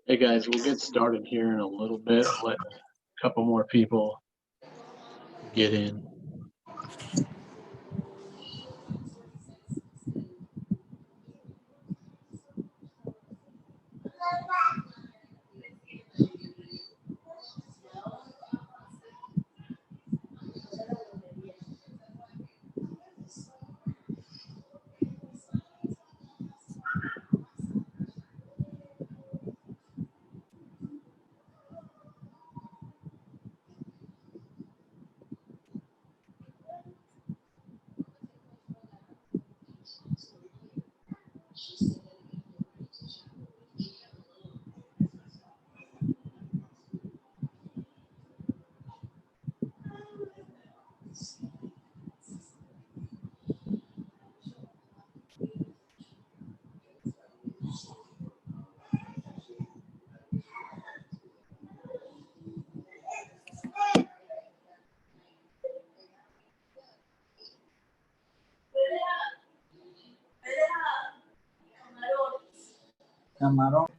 Hey guys, we'll get started here in a little bit. Let a couple more people get in. Camarón.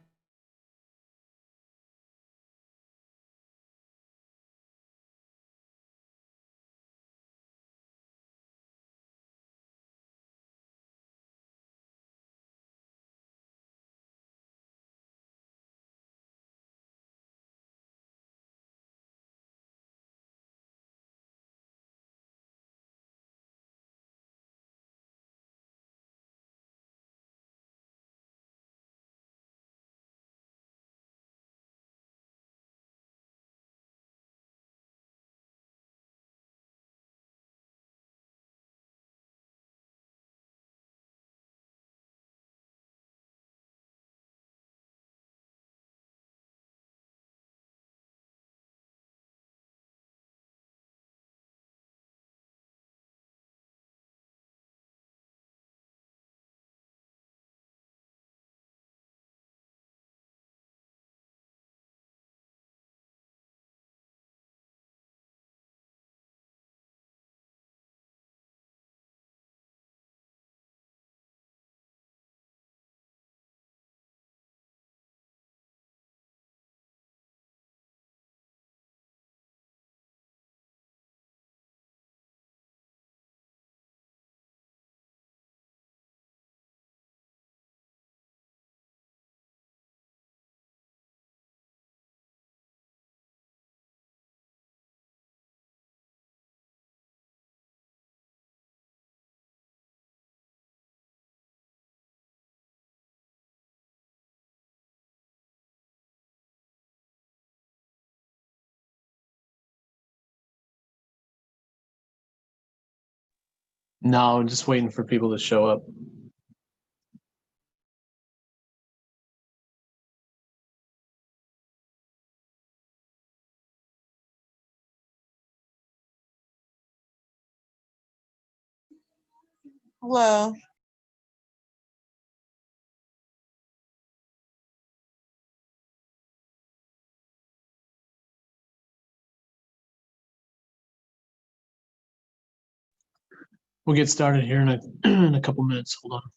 No, just waiting for people to show up. Hello. We'll get started here in in a couple minutes. Hold on.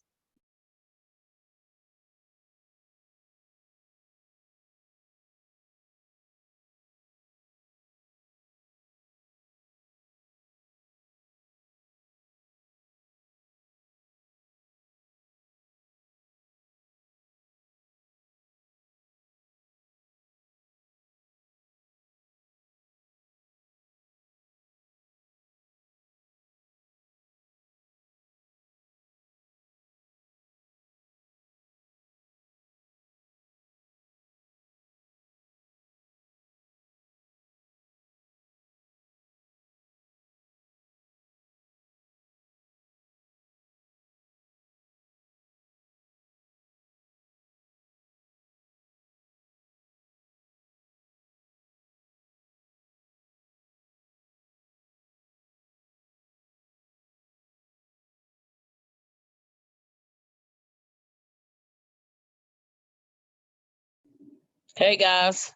Hey guys.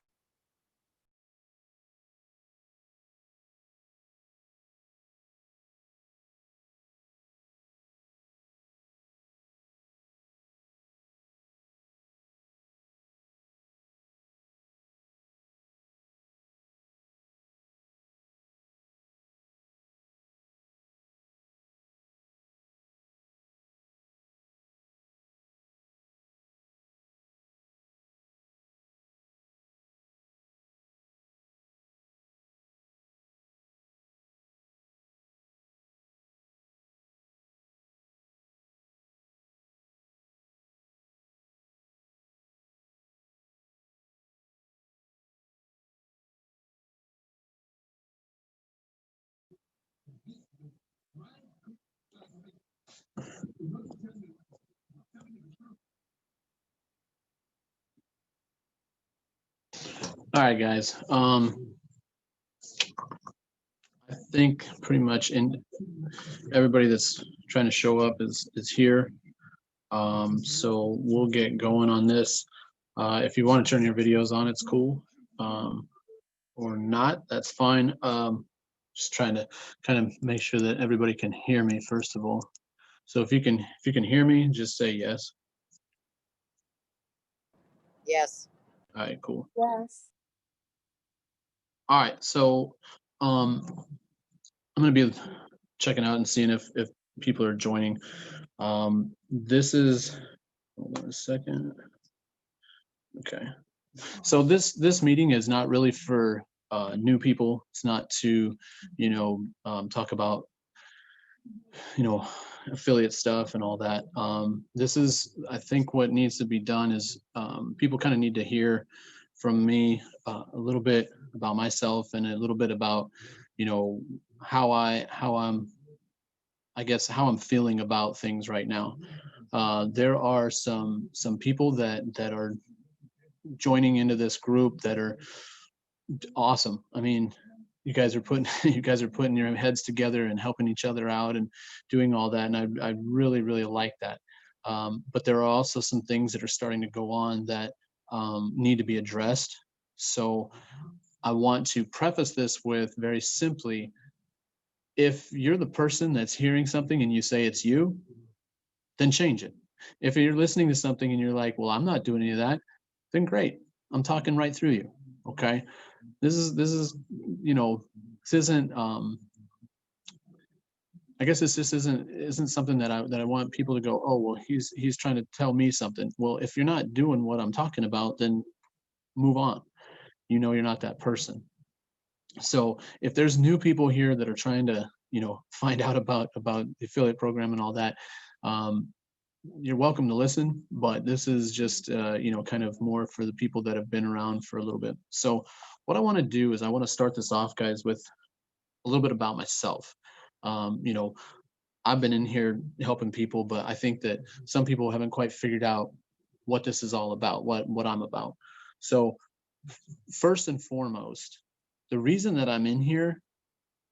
All right, guys. I think pretty much everybody that's trying to show up is here. So we'll get going on this. If you want to turn your videos on, it's cool. Or not, that's fine. Just trying to kind of make sure that everybody can hear me first of all. So if you can hear me, just say yes. Yes. All right, cool. Yes. All right, so I'm gonna be checking out and seeing if people are joining. This is, hold on a second. Okay, so this meeting is not really for new people. It's not to, talk about, affiliate stuff and all that. This is, I think what needs to be done is people kind of need to hear from me a little bit about myself and a little bit about, how I'm, I guess, how I'm feeling about things right now. There are some people that are joining into this group that are awesome. I mean, you guys are putting you guys are putting your heads together and helping each other out and doing all that, and I really like that. But there are also some things that are starting to go on that need to be addressed. So I want to preface this with very simply, if you're the person that's hearing something and you say it's you, then change it. If you're listening to something and you're like, well, I'm not doing any of that, then great. I'm talking right through you. Okay. This is, this isn't, I guess this just isn't something that I want people to go, oh, well, he's trying to tell me something. Well, if you're not doing what I'm talking about, then move on. You're not that person. So if there's new people here that are trying to, find out about the affiliate program and all that, you're welcome to listen, but this is just, kind of more for the people that have been around for a little bit. So what I want to do is I want to start this off, guys, with a little bit about myself. I've been in here helping people, but I think that some people haven't quite figured out what this is all about, what I'm about. So first and foremost, the reason that I'm in here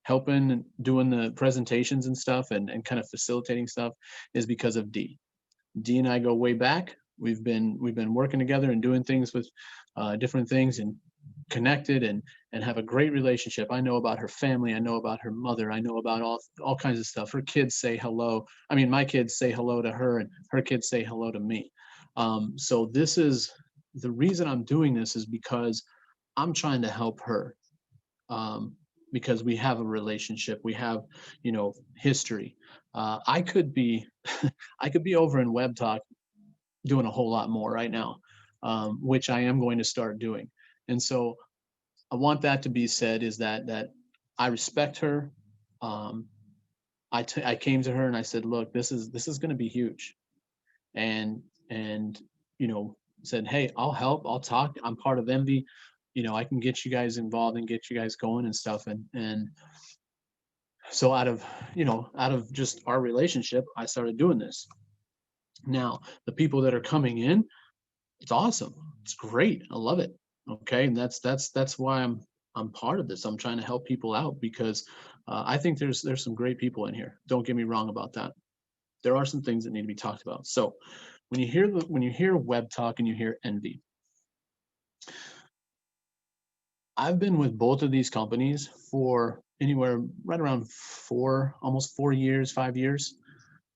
helping, doing the presentations and stuff and kind of facilitating stuff is because of D. D and I go way back. We've been working together and doing things with different things and connected and have a great relationship. I know about her family. I know about her mother. I know about all kinds of stuff. Her kids say hello. I mean, my kids say hello to her and her kids say hello to me. So this is the reason I'm doing this, is because I'm trying to help her. Because we have a relationship, we have, history. I could be I could be over in Web Talk doing a whole lot more right now, which I am going to start doing. And so I want that to be said, is that I respect her. I came to her and I said, look, this is going to be huge. And said, hey, I'll help, I'll talk. I'm part of Envy. I can get you guys involved and get you guys going and stuff. And so out of just our relationship, I started doing this. Now, the people that are coming in, it's awesome. It's great. I love it. Okay. And that's why I'm part of this. I'm trying to help people out because I think there's some great people in here. Don't get me wrong about that. There are some things that need to be talked about. So when you hear Web Talk and you hear Envy, I've been with both of these companies for anywhere right around almost 4 years, 5 years,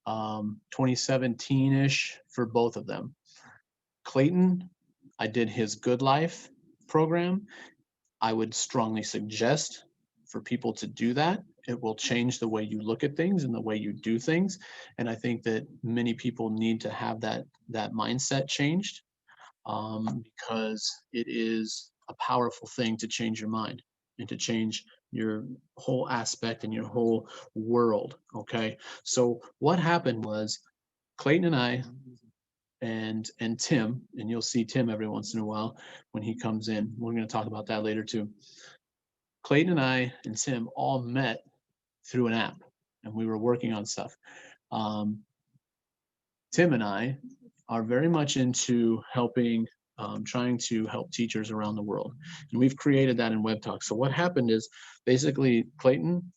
2017-ish for both of them. Clayton, I did his Good Life program. I would strongly suggest for people to do that. It will change the way you look at things and the way you do things. And I think that many people need to have that mindset changed, because it is a powerful thing to change your mind and to change your whole aspect and your whole world. Okay. So what happened was Clayton and I and Tim, and you'll see Tim every once in a while when he comes in. We're going to talk about that later too. Clayton and I and Tim all met through an app, and we were working on stuff. Tim and I are very much into helping, trying to help teachers around the world. And we've created that in Web Talk. So what happened is basically Clayton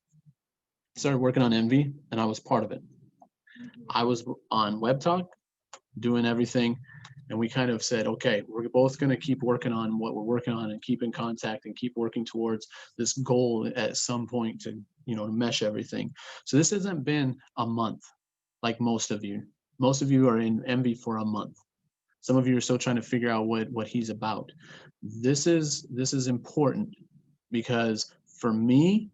started working on Envy and I was part of it. I was on Web Talk doing everything. And we kind of said, okay, we're both going to keep working on what we're working on and keep in contact and keep working towards this goal at some point to, to mesh everything. So this hasn't been a month like most of you. Most of you are in Envy for a month. Some of you are still trying to figure out what he's about. This is important because for me,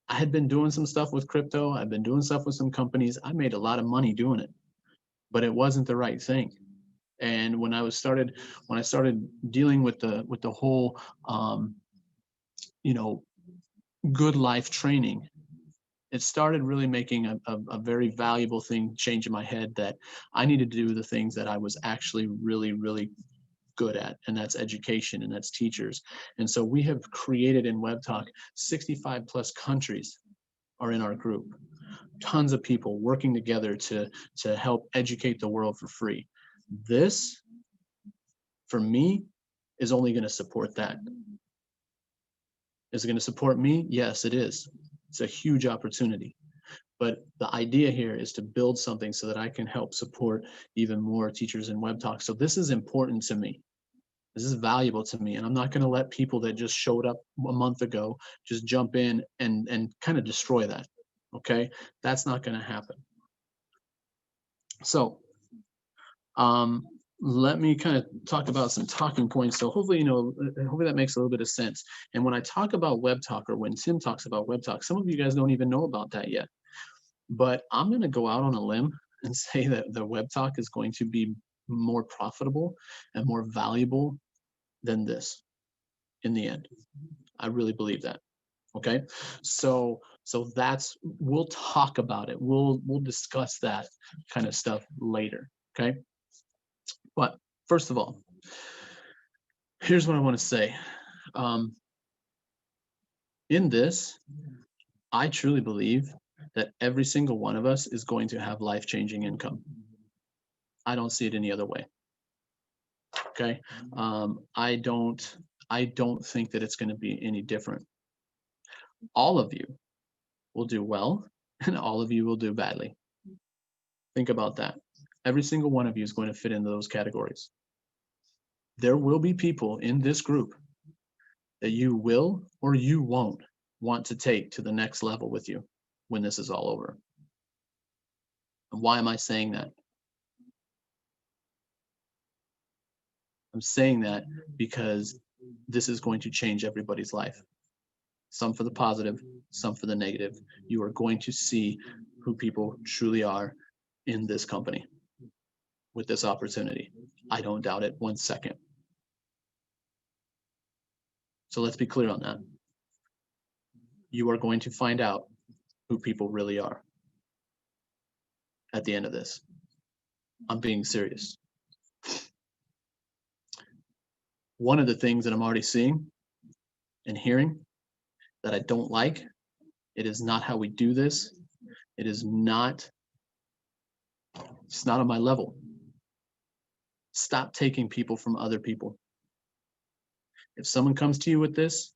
I had been doing some stuff with crypto. I've been doing stuff with some companies. I made a lot of money doing it, but it wasn't the right thing. And when I started dealing with the whole, good life training, it started really making a very valuable thing change in my head that I needed to do the things that I was actually really, really good at, and that's education and that's teachers. And so we have created in Web Talk 65 plus countries are in our group. Tons of people working together to help educate the world for free. This, for me, is only going to support that. Is it going to support me? Yes, it is. It's a huge opportunity. But the idea here is to build something so that I can help support even more teachers in Web Talk. So this is important to me. This is valuable to me. And I'm not going to let people that just showed up a month ago just jump in and kind of destroy that. Okay? That's not going to happen. So let me kind of talk about some talking points. So hopefully, hopefully that makes a little bit of sense. And when I talk about Web Talk, or when Tim talks about Web Talk, some of you guys don't even know about that yet. But I'm going to go out on a limb and say that the Web Talk is going to be more profitable and more valuable than this in the end. I really believe that. Okay. So we'll talk about it. We'll discuss that kind of stuff later. Okay. But first of all, here's what I want to say. In this, I truly believe that every single one of us is going to have life-changing income. I don't see it any other way. Okay. I don't think that it's going to be any different. All of you will do well and all of you will do badly. Think about that. Every single one of you is going to fit into those categories. There will be people in this group that you will or you won't want to take to the next level with you when this is all over. And why am I saying that? I'm saying that because this is going to change everybody's life. Some for the positive, some for the negative. You are going to see who people truly are in this company with this opportunity. I don't doubt it 1 second. So let's be clear on that. You are going to find out who people really are at the end of this. I'm being serious. One of the things that I'm already seeing and hearing that I don't like, it is not how we do this. It's not on my level. Stop taking people from other people. If someone comes to you with this,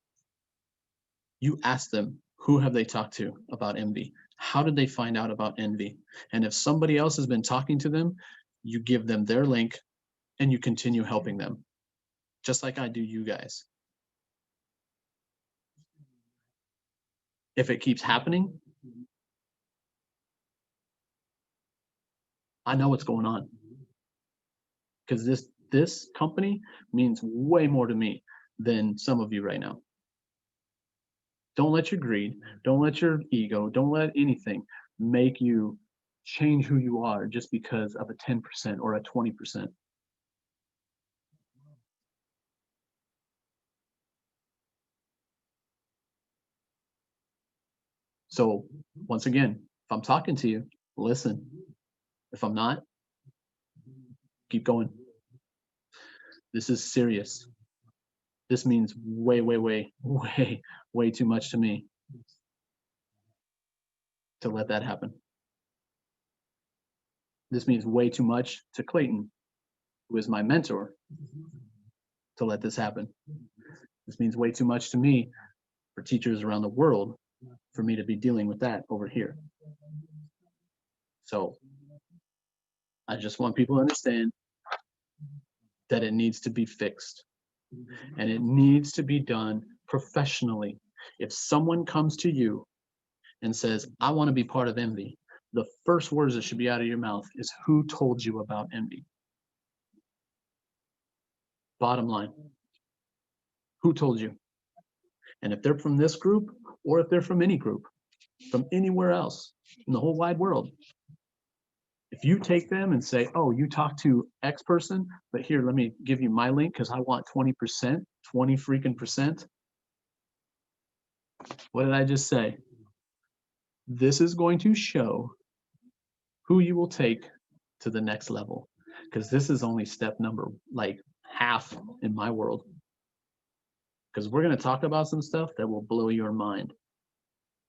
you ask them, who have they talked to about Envy? How did they find out about Envy? And if somebody else has been talking to them, you give them their link and you continue helping them, just like I do you guys. If it keeps happening, I know what's going on, because this company means way more to me than some of you right now. Don't let your greed, don't let your ego, don't let anything make you change who you are just because of a 10% or a 20%. So once again, if I'm talking to you, listen. If I'm not, keep going. This is serious. This means way, way, way, way, way too much to me to let that happen. This means way too much to Clayton, who is my mentor, to let this happen. This means way too much to me, for teachers around the world, for me to be dealing with that over here. So I just want people to understand that it needs to be fixed, and it needs to be done professionally. If someone comes to you and says, I want to be part of Envy, the first words that should be out of your mouth is, who told you about Envy? Bottom line, who told you? And if they're from this group, or if they're from any group, from anywhere else in the whole wide world, if you take them and say, oh, you talked to X person, but here, let me give you my link because I want 20%, 20 freaking percent. What did I just say? This is going to show who you will take to the next level, because this is only step number like half in my world. Because we're going to talk about some stuff that will blow your mind.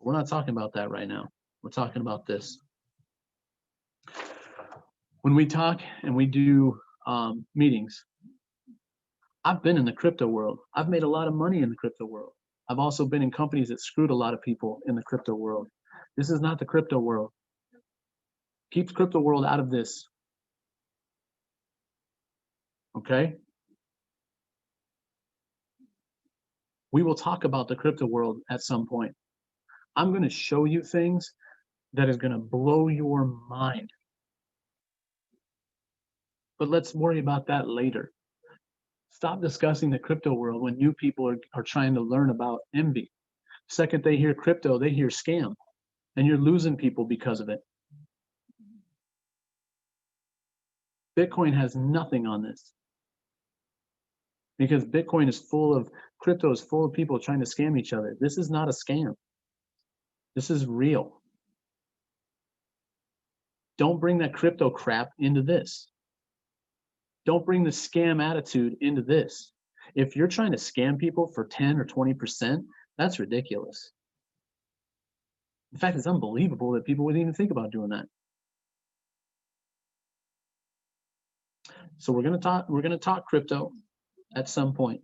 We're not talking about that right now. We're talking about this. When we talk and we do meetings, I've been in the crypto world. I've made a lot of money in the crypto world. I've also been in companies that screwed a lot of people in the crypto world. This is not the crypto world. Keep the crypto world out of this. Okay? We will talk about the crypto world at some point. I'm going to show you things that is going to blow your mind. But let's worry about that later. Stop discussing the crypto world when new people are trying to learn about Envy. Second they hear crypto, they hear scam, and you're losing people because of it. Bitcoin has nothing on this, because Bitcoin is full of, crypto is full of people trying to scam each other. This is not a scam. This is real. Don't bring that crypto crap into this. Don't bring the scam attitude into this. If you're trying to scam people for 10 or 20%, that's ridiculous. In fact, it's unbelievable that people would even think about doing that. So we're going to talk crypto at some point.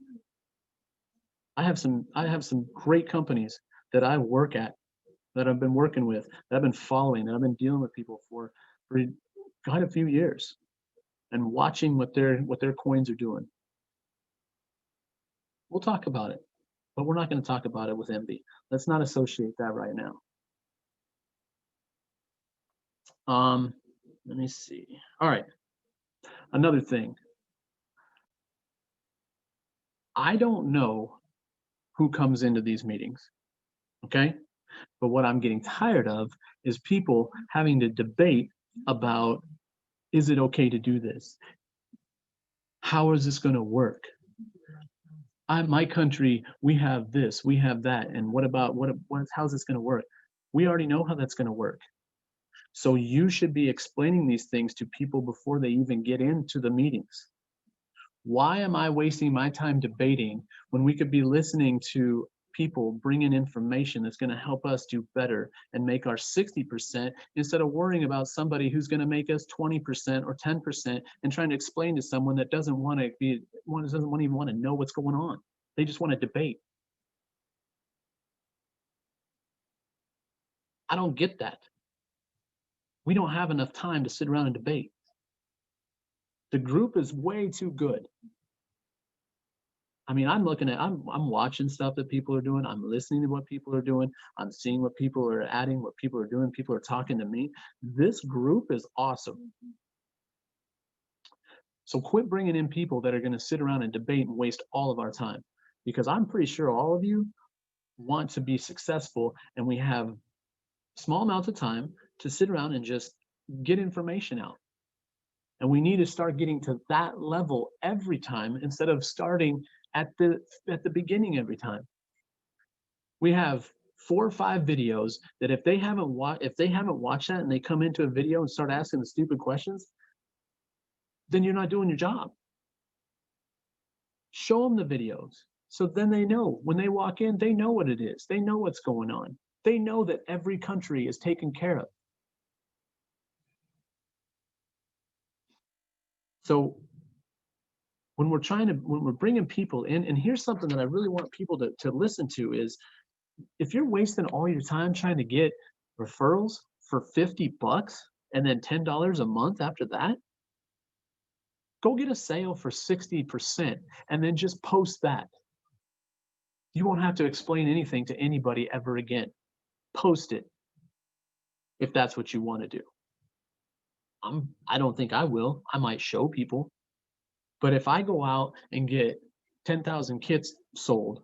I have some great companies that I work at, that I've been working with, that I've been following, that I've been dealing with people for quite a few years, and watching what their coins are doing. We'll talk about it, but we're not going to talk about it with Envy. Let's not associate that right now. Let me see. All right. Another thing. I don't know who comes into these meetings, okay? But what I'm getting tired of is people having to debate about, is it okay to do this? How is this going to work? My country, we have this, we have that, and what about how's this going to work? We already know how that's going to work. So you should be explaining these things to people before they even get into the meetings. Why am I wasting my time debating when we could be listening to people bring in information that's going to help us do better and make our 60%, instead of worrying about somebody who's going to make us 20% or 10% and trying to explain to someone that doesn't even want to know what's going on. They just want to debate. I don't get that. We don't have enough time to sit around and debate. The group is way too good. I mean, I'm watching stuff that people are doing. I'm listening to what people are doing. I'm seeing what people are adding, what people are doing. People are talking to me. This group is awesome. So quit bringing in people that are going to sit around and debate and waste all of our time, because I'm pretty sure all of you want to be successful, and we have small amounts of time to sit around and just get information out. And we need to start getting to that level every time, instead of starting at the beginning every time. We have 4 or 5 videos that if they haven't watched that and they come into a video and start asking the stupid questions, then you're not doing your job. Show them the videos, so then they know when they walk in, they know what it is. They know what's going on. They know that every country is taken care of. So when we're bringing people in, and here's something that I really want people to listen to is, if you're wasting all your time trying to get referrals for $50 and then $10 a month after that, go get a sale for 60% and then just post that. You won't have to explain anything to anybody ever again. Post it if that's what you want to do. I don't think I will. I might show people. But if I go out and get 10,000 kits sold,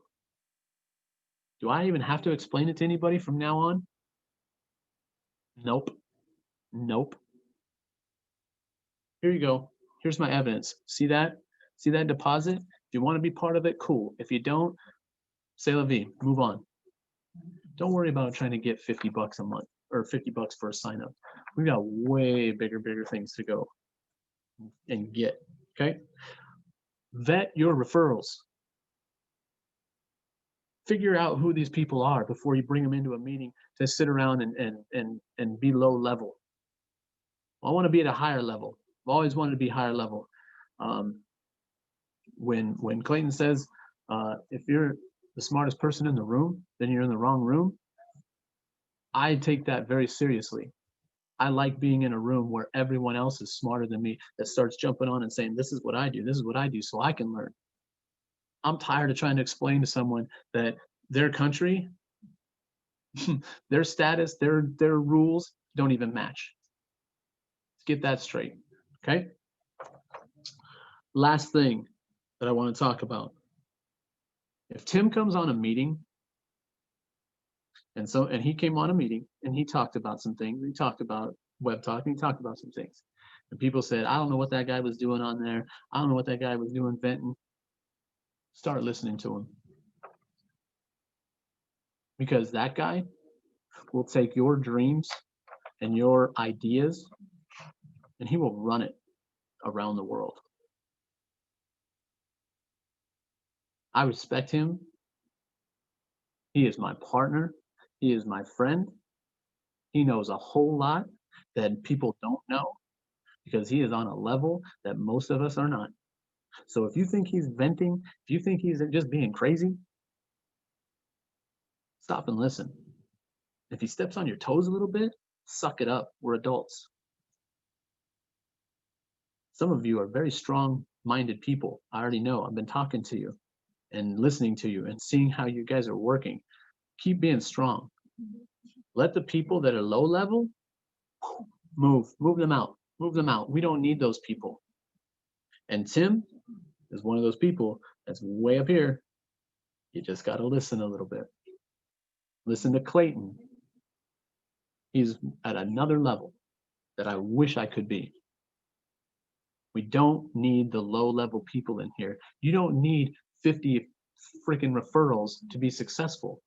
do I even have to explain it to anybody from now on? Nope. Nope. Here you go. Here's my evidence. See that? See that deposit? If you want to be part of it, cool. If you don't, c'est la vie. Move on. Don't worry about trying to get $50 a month or $50 for a sign up. We've got way bigger things to go and get. Okay. Vet your referrals. Figure out who these people are before you bring them into a meeting to sit around and be low level. I want to be at a higher level. I've always wanted to be higher level. When Clayton says, if you're the smartest person in the room, then you're in the wrong room, I take that very seriously. I like being in a room where everyone else is smarter than me, that starts jumping on and saying, this is what I do, this is what I do, so I can learn. I'm tired of trying to explain to someone that their country, their status, their rules don't even match. Let's get that straight, okay? Last thing that I want to talk about. If Tim comes on a meeting, and he came on a meeting and he talked about some things, he talked about web talk, and he talked about some things. And people said, I don't know what that guy was doing on there. I don't know what that guy was doing venting. Start listening to him. Because that guy will take your dreams and your ideas and he will run it around the world. I respect him. He is my partner. He is my friend. He knows a whole lot that people don't know because he is on a level that most of us are not. So if you think he's venting, if you think he's just being crazy, stop and listen. If he steps on your toes a little bit, suck it up. We're adults. Some of you are very strong-minded people. I already know. I've been talking to you and listening to you and seeing how you guys are working. Keep being strong. Let the people that are low level move them out. Move them out. We don't need those people. And Tim is one of those people that's way up here. You just got to listen a little bit. Listen to Clayton. He's at another level that I wish I could be. We don't need the low level people in here. You don't need 50 freaking referrals to be successful.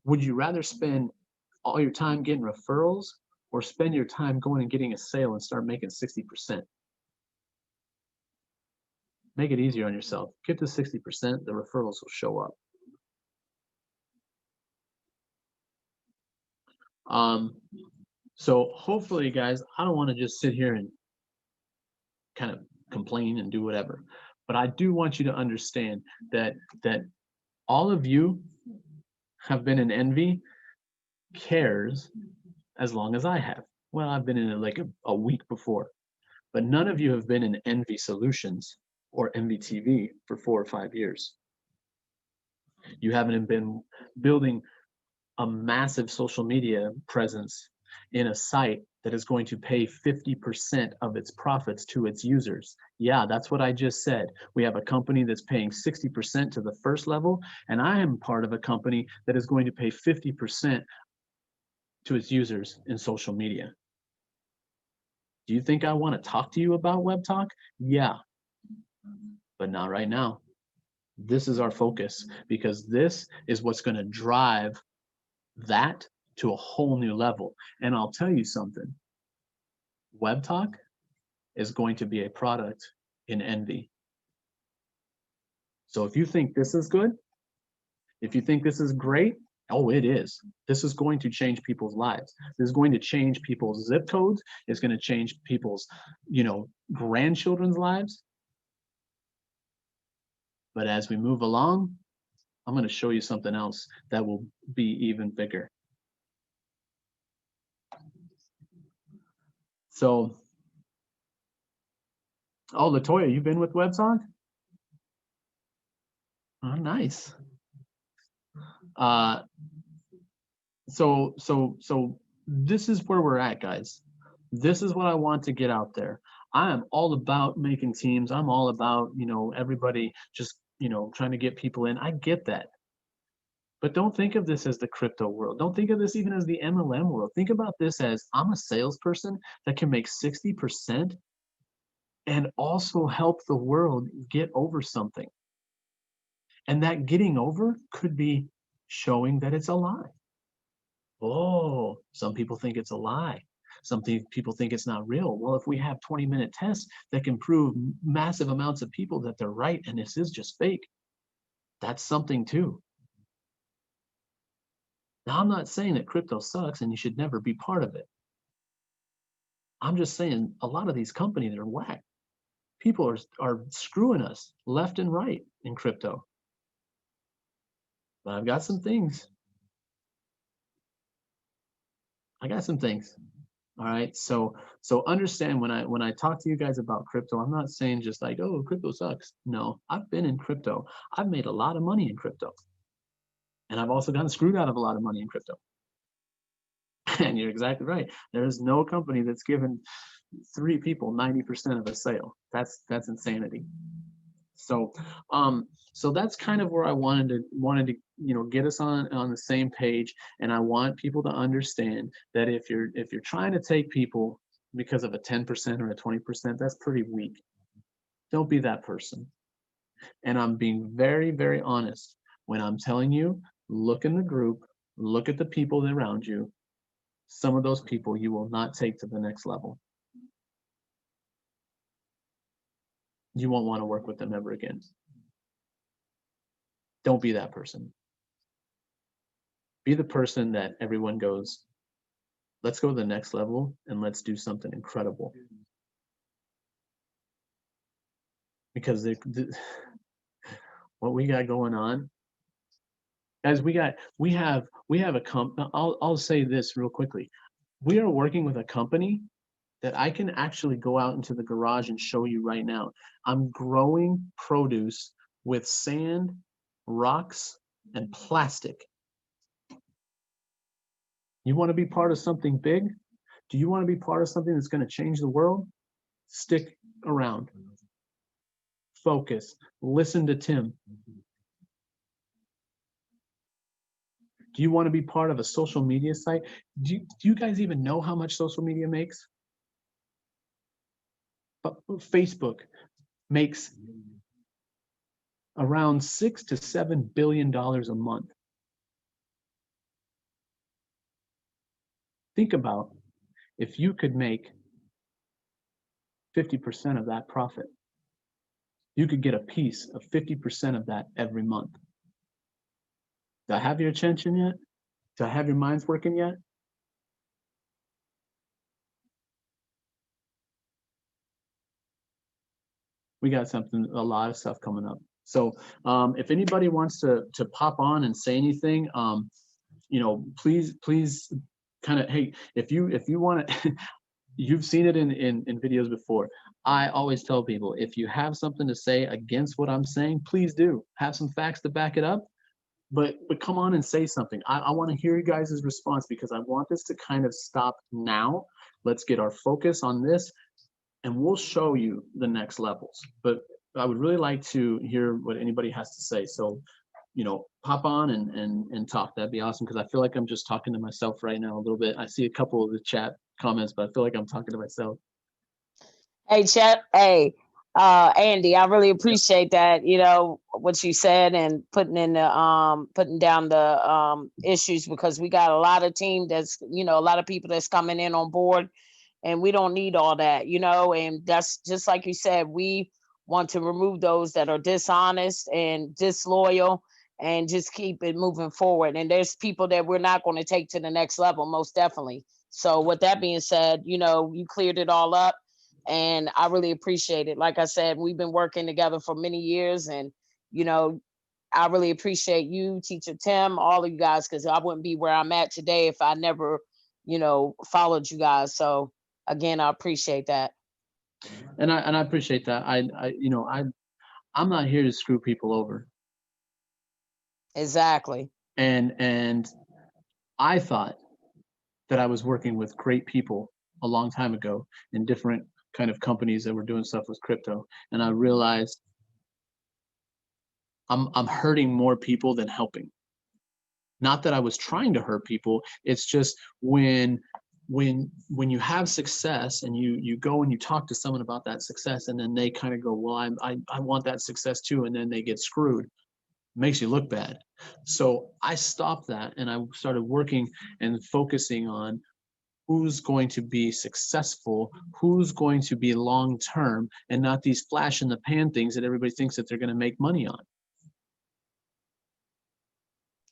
Would you rather spend all your time getting referrals or spend your time going and getting a sale and start making 60%? Make it easier on yourself. Get to 60%, the referrals will show up. So hopefully, guys, I don't want to just sit here and kind of complain and do whatever, but I do want you to understand that all of you have been in Envy Cares as long as I have. Well, I've been in it like a week before, but none of you have been in Envy Solutions or Envy TV for 4 or 5 years. You haven't been building a massive social media presence in a site that is going to pay 50% of its profits to its users. Yeah, that's what I just said. We have a company that's paying 60% to the first level, and I am part of a company that is going to pay 50% to its users in social media. Do you think I want to talk to you about Web Talk? Yeah, but not right now. This is our focus because this is what's going to drive that to a whole new level. And I'll tell you something, Web Talk is going to be a product in Envy. So if you think this is good, if you think this is great, Oh, it is. This is going to change people's lives. This is going to change people's zip codes. It's going to change people's, grandchildren's lives. But as we move along, I'm going to show you something else that will be even bigger. So, oh, Latoya, you've been with WebSock? Oh, nice. So this is where we're at, guys. This is what I want to get out there. I am all about making teams. I'm all about, everybody just, trying to get people in. I get that. But don't think of this as the crypto world. Don't think of this even as the MLM world. Think about this as I'm a salesperson that can make 60% and also help the world get over something. And that getting over could be showing that it's a lie. Oh, some people think it's a lie. Some people think it's not real. Well, if we have 20-minute tests that can prove massive amounts of people that they're right and this is just fake, that's something too. Now, I'm not saying that crypto sucks and you should never be part of it. I'm just saying a lot of these companies are whack. People are screwing us left and right in crypto. But I've got some things. All right. So understand when I talk to you guys about crypto, I'm not saying just like, oh, crypto sucks. No, I've been in crypto. I've made a lot of money in crypto. And I've also gotten screwed out of a lot of money in crypto. And you're exactly right. There is no company that's given 3 people 90% of a sale. That's insanity. So so that's kind of where I wanted to get us on the same page. And I want people to understand that if you're trying to take people because of a 10% or a 20%, that's pretty weak. Don't be that person. And I'm being very, very honest when I'm telling you, look in the group, look at the people around you. Some of those people you will not take to the next level. You won't want to work with them ever again. Don't be that person. Be the person that everyone goes, let's go to the next level and let's do something incredible. Because what we got going on, guys, we have a I'll say this real quickly. We are working with a company that I can actually go out into the garage and show you right now. I'm growing produce with sand, rocks, and plastic. You want to be part of something big? Do you want to be part of something that's going to change the world? Stick around. Focus. Listen to Tim. Do you want to be part of a social media site? Do you guys even know how much social media makes? But Facebook makes around $6 to $7 billion a month. Think about if you could make 50% of that profit. You could get a piece of 50% of that every month. Do I have your attention yet? Do I have your minds working yet? We got a lot of stuff coming up. So if anybody wants to pop on and say anything, please kind of, hey, if you want to, you've seen it in videos before. I always tell people, if you have something to say against what I'm saying, please do. Have some facts to back it up, but come on and say something. I want to hear you guys' response because I want this to kind of stop now. Let's get our focus on this and we'll show you the next levels. But I would really like to hear what anybody has to say. So, pop on and talk. That'd be awesome because I feel like I'm just talking to myself right now a little bit. I see a couple of the chat comments, but I feel like I'm talking to myself. Hey, Chet. Hey, Andy, I really appreciate that. What you said and putting down the issues because we got a lot of team that's a lot of people that's coming in on board, and we don't need all that. And that's just like you said. We want to remove those that are dishonest and disloyal and just keep it moving forward. And there's people that we're not going to take to the next level, most definitely. So with that being said, you know, you cleared it all up and I really appreciate it. Like I said, we've been working together for many years and, you know, I really appreciate you, Teacher Tim, all of you guys, because I wouldn't be where I'm at today if I never, you know, followed you guys. So again, I appreciate that. And I appreciate that. You know, I'm not here to screw people over. Exactly. And I thought that I was working with great people a long time ago in different kind of companies that were doing stuff with crypto. And I realized I'm hurting more people than helping. Not that I was trying to hurt people. It's just when you have success and you go and you talk to someone about that success and then they kind of go, well, I want that success too, and then they get screwed. It makes you look bad. So I stopped that and I started working and focusing on who's going to be successful, who's going to be long term, and not these flash in the pan things that everybody thinks that they're going to make money on.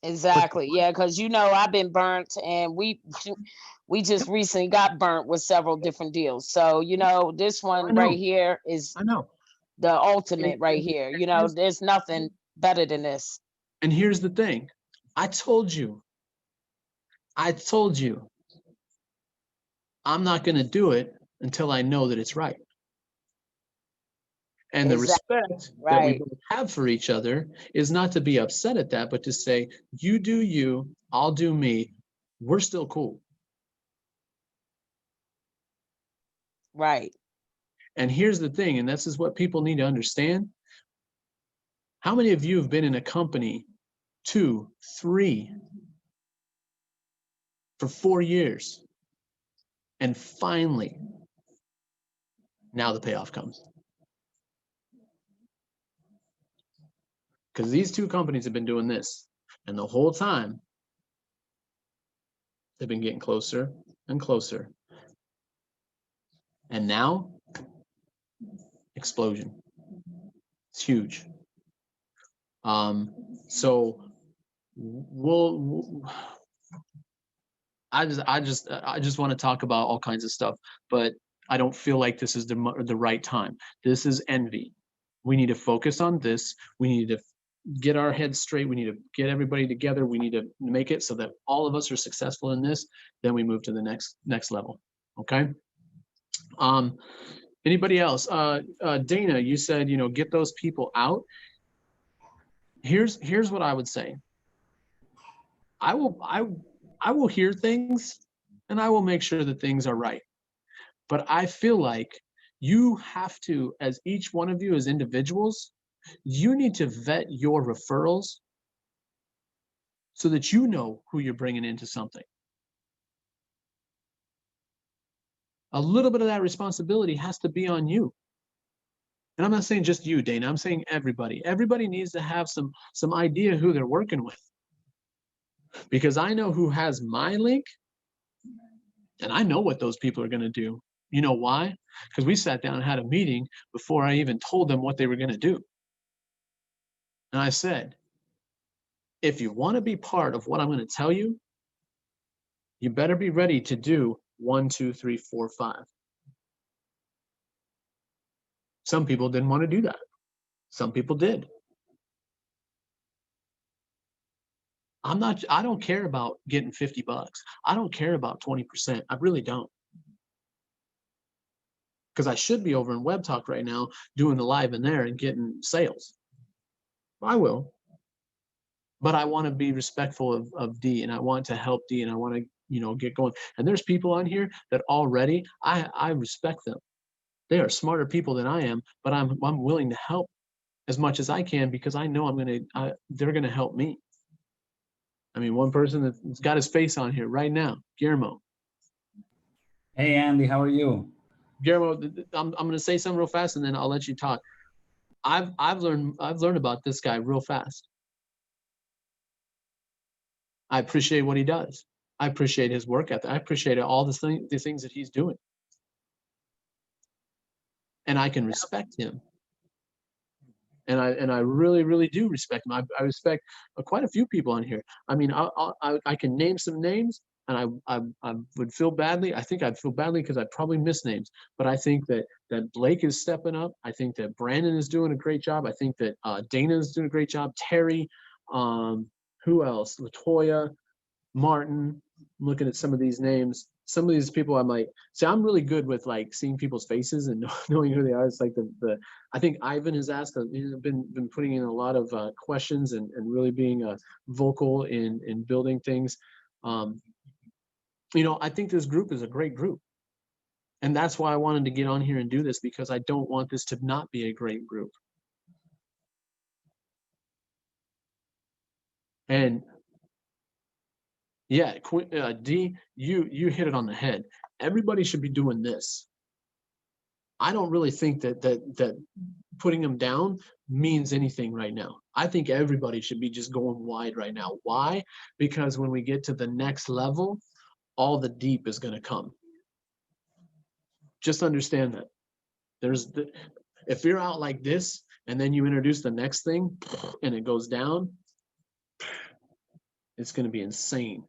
Exactly. Yeah, because you know I've been burnt, and we just recently got burnt with several different deals. So you know this I one know, right here is I know. the And, ultimate right and, here. and You know, there's nothing better than this. and here's the thing. I told you, I'm not going to do it until I know that it's right. And the Exactly. respect that we Right. both have for each other is not to be upset at that, but to say, you do you, I'll do me. We're still cool. Right. And here's the thing, and this is what people need to understand. How many of you have been in a company 2, 3, for 4 years, and finally, now the payoff comes? Because these two companies have been doing this, and the whole time, they've been getting closer and closer. And now, explosion. It's huge. So I just want to talk about all kinds of stuff, but I don't feel like this is the right time. This is envy. We need to focus on this. We need to get our heads straight. We need to get everybody together. We need to make it so that all of us are successful in this. Then we move to the next level. Okay. Anybody else? Dana, you said, you know, get those people out. Here's what I would say. I will hear things and I will make sure that things are right. But I feel like you have to, as each one of you as individuals, you need to vet your referrals so that you know who you're bringing into something. A little bit of that responsibility has to be on you. And I'm not saying just you, Dana. I'm saying everybody. Everybody needs to have some idea who they're working with. Because I know who has my link, and I know what those people are going to do. You know why? Because we sat down and had a meeting before I even told them what they were going to do. And I said, if you want to be part of what I'm going to tell you, you better be ready to do 1, 2, 3, 4, 5. Some people didn't want to do that. Some people did. I don't care about getting $50. I don't care about 20%. I really don't. Because I should be over in Web Talk right now doing the live in there and getting sales. I will. But I want to be respectful of D, and I want to help D, and I want to, you know, get going. And there's people on here that already I respect them. They are smarter people than I am, but I'm willing to help as much as I can because I know they're gonna help me. I mean, one person that's got his face on here right now, Guillermo. Hey, Andy, how are you? Guillermo, I'm gonna say something real fast, and then I'll let you talk. I've learned about this guy real fast. I appreciate what he does. I appreciate his work ethic. I appreciate all the things that he's doing. And I can respect him. and I really, really do respect them. I respect quite a few people on here. I mean, I can name some names, and I would feel badly. I think I'd feel badly because I'd probably miss names. But I think that Blake is stepping up. I think that Brandon is doing a great job. I think that Dana is doing a great job. Terry, who else? Latoya, Martin. I'm looking at some of these names. Some of these people I'm like, see, I'm really good with like seeing people's faces and knowing who they are. It's like I think Ivan has asked, he's been putting in a lot of questions and really being vocal in building things. You know, I think this group is a great group. And that's why I wanted to get on here and do this, because I don't want this to not be a great group. And yeah, D, you hit it on the head. Everybody should be doing this. I don't really think that putting them down means anything right now. I think everybody should be just going wide right now. Why? Because when we get to the next level, all the deep is going to come. Just understand that. If you're out like this and then you introduce the next thing and it goes down, it's going to be insane.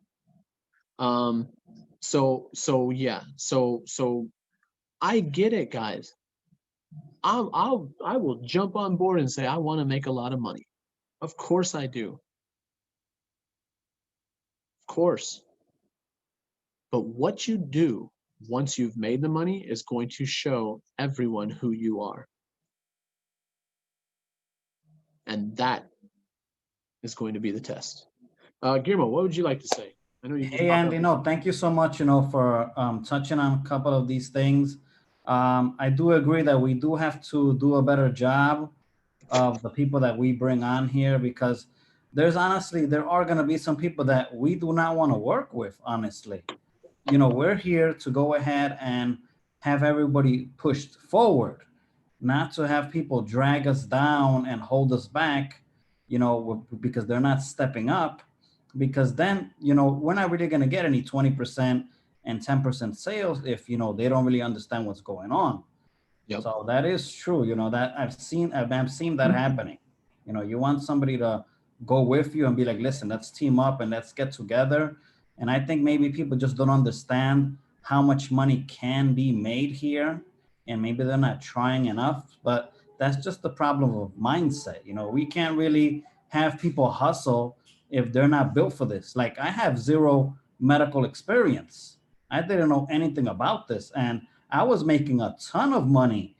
So yeah, so I get it, guys. I will jump on board and say I want to make a lot of money. Of course I do. Of course. But what you do once you've made the money is going to show everyone who you are. And that is going to be the test. Guillermo, what would you like to say? I know you. Hey, Andy, no, thank you so much, for touching on a couple of these things. I do agree that we do have to do a better job of the people that we bring on here, because there are going to be some people that we do not want to work with, honestly. We're here to go ahead and have everybody pushed forward, not to have people drag us down and hold us back, because they're not stepping up. Because then, we're not really going to get any 20% and 10% sales if, they don't really understand what's going on. Yep. So that is true, that I've seen that happening. You want somebody to go with you and be like, listen, let's team up and let's get together. And I think maybe people just don't understand how much money can be made here. And maybe they're not trying enough, but that's just the problem of mindset. We can't really have people hustle if they're not built for this. Like, I have zero medical experience. I didn't know anything about this. And I was making a ton of money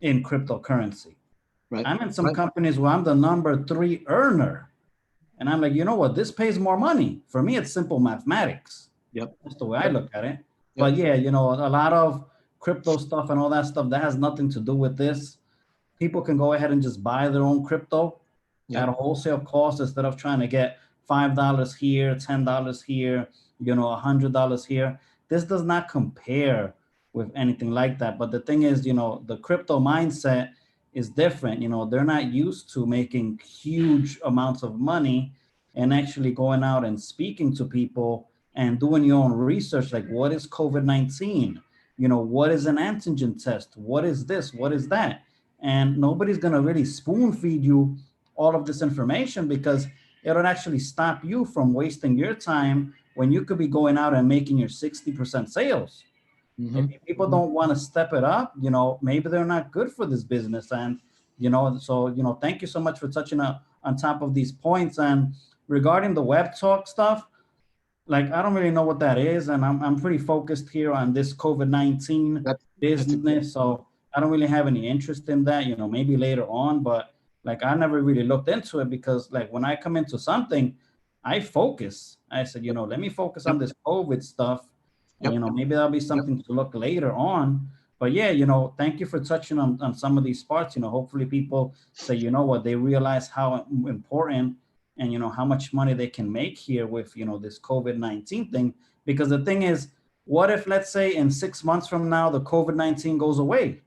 in cryptocurrency. Right. I'm in some companies where I'm the number 3 earner. And I'm like, you know what? This pays more money. For me, it's simple mathematics. Yep. That's the way I look at it. Yep. But yeah, a lot of crypto stuff and all that stuff, that has nothing to do with this. People can go ahead and just buy their own crypto at a wholesale cost, instead of trying to get $5 here, $10 here, $100 here. This does not compare with anything like that. But the thing is, the crypto mindset is different. They're not used to making huge amounts of money and actually going out and speaking to people and doing your own research. Like, what is COVID-19? What is an antigen test? What is this? What is that? And nobody's going to really spoon feed you all of this information, because it'll actually stop you from wasting your time when you could be going out and making your 60% sales. Mm-hmm. If people don't want to step it up, maybe they're not good for this business. And, so, thank you so much for touching on top of these points. And regarding the Web Talk stuff, like, I don't really know what that is. And I'm pretty focused here on this COVID-19 business. So I don't really have any interest in that, maybe later on, but like, I never really looked into it, because like, when I come into something, I focus. I said, let me focus on this COVID stuff. And, maybe that'll be something to look later on. But yeah, thank you for touching on some of these parts. Hopefully people say, what, they realize how important and, how much money they can make here with, this COVID-19 thing. Because the thing is, what if, let's say in 6 months from now, the COVID-19 goes away?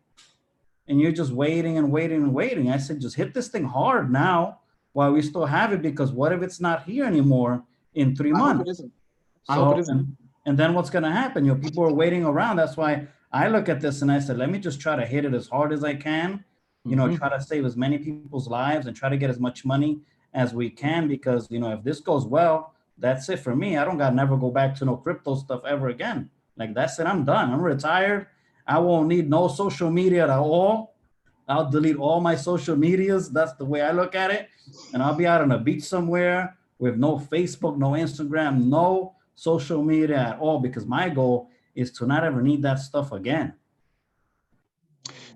And you're just waiting and waiting and waiting. I said, just hit this thing hard now while we still have it, because what if it's not here anymore in 3 months? I hope it isn't. I hope it isn't. And then what's going to happen? People are waiting around. That's why I look at this and I said, let me just try to hit it as hard as I can. Mhm. try to save as many people's lives and try to get as much money as we can, because, if this goes well, that's it for me. I don't got to never go back to no crypto stuff ever again. Like, that's it. I'm done. I'm retired. I won't need no social media at all. I'll delete all my social medias. That's the way I look at it. And I'll be out on a beach somewhere with no Facebook, no Instagram, no social media at all, because my goal is to not ever need that stuff again.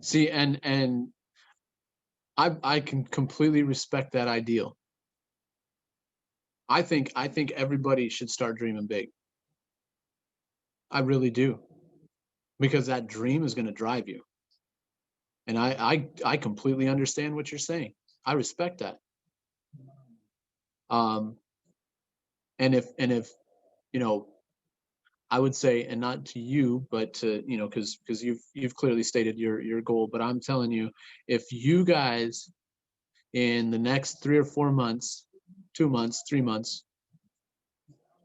See, and I can completely respect that ideal. I think everybody should start dreaming big. I really do, because that dream is going to drive you. And I completely understand what you're saying. I respect that. Um, and if you know, I would say, and not to you, but to, because you've clearly stated your goal. But I'm telling you, if you guys in the next 3 or 4 months, 2 months, 3 months,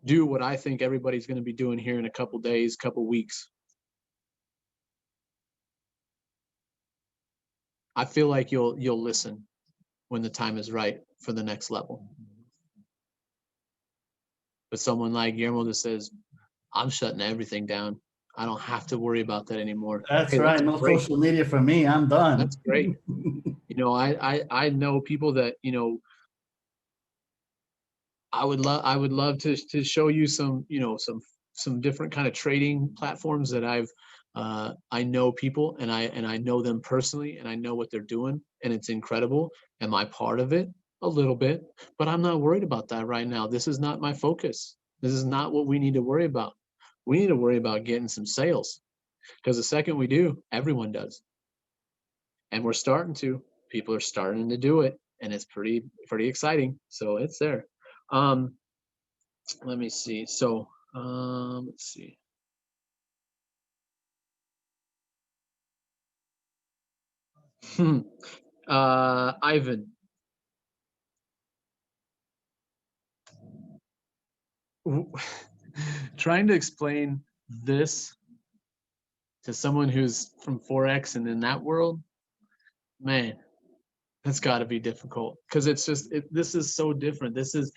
do what I think everybody's going to be doing here in a couple days, couple weeks, I feel like you'll listen when the time is right for the next level. But someone like Guillermo that says, I'm shutting everything down. I don't have to worry about that anymore. That's Hey, right. that's No great. social media for me. I'm done. That's great. I know people that, I would love to show you some, some different kind of trading platforms that I know people, and I know them personally, and I know what they're doing, and it's incredible. Am I part of it? A little bit, but I'm not worried about that right now. This is not my focus. This is not what we need to worry about. We need to worry about getting some sales, because the second we do, everyone does. And we're starting to. People are starting to do it, and it's pretty exciting. So it's there. Um, let me see. So let's see. Ivan, trying to explain this to someone who's from Forex and in that world, man, that's got to be difficult, because it's just this is so different. This is,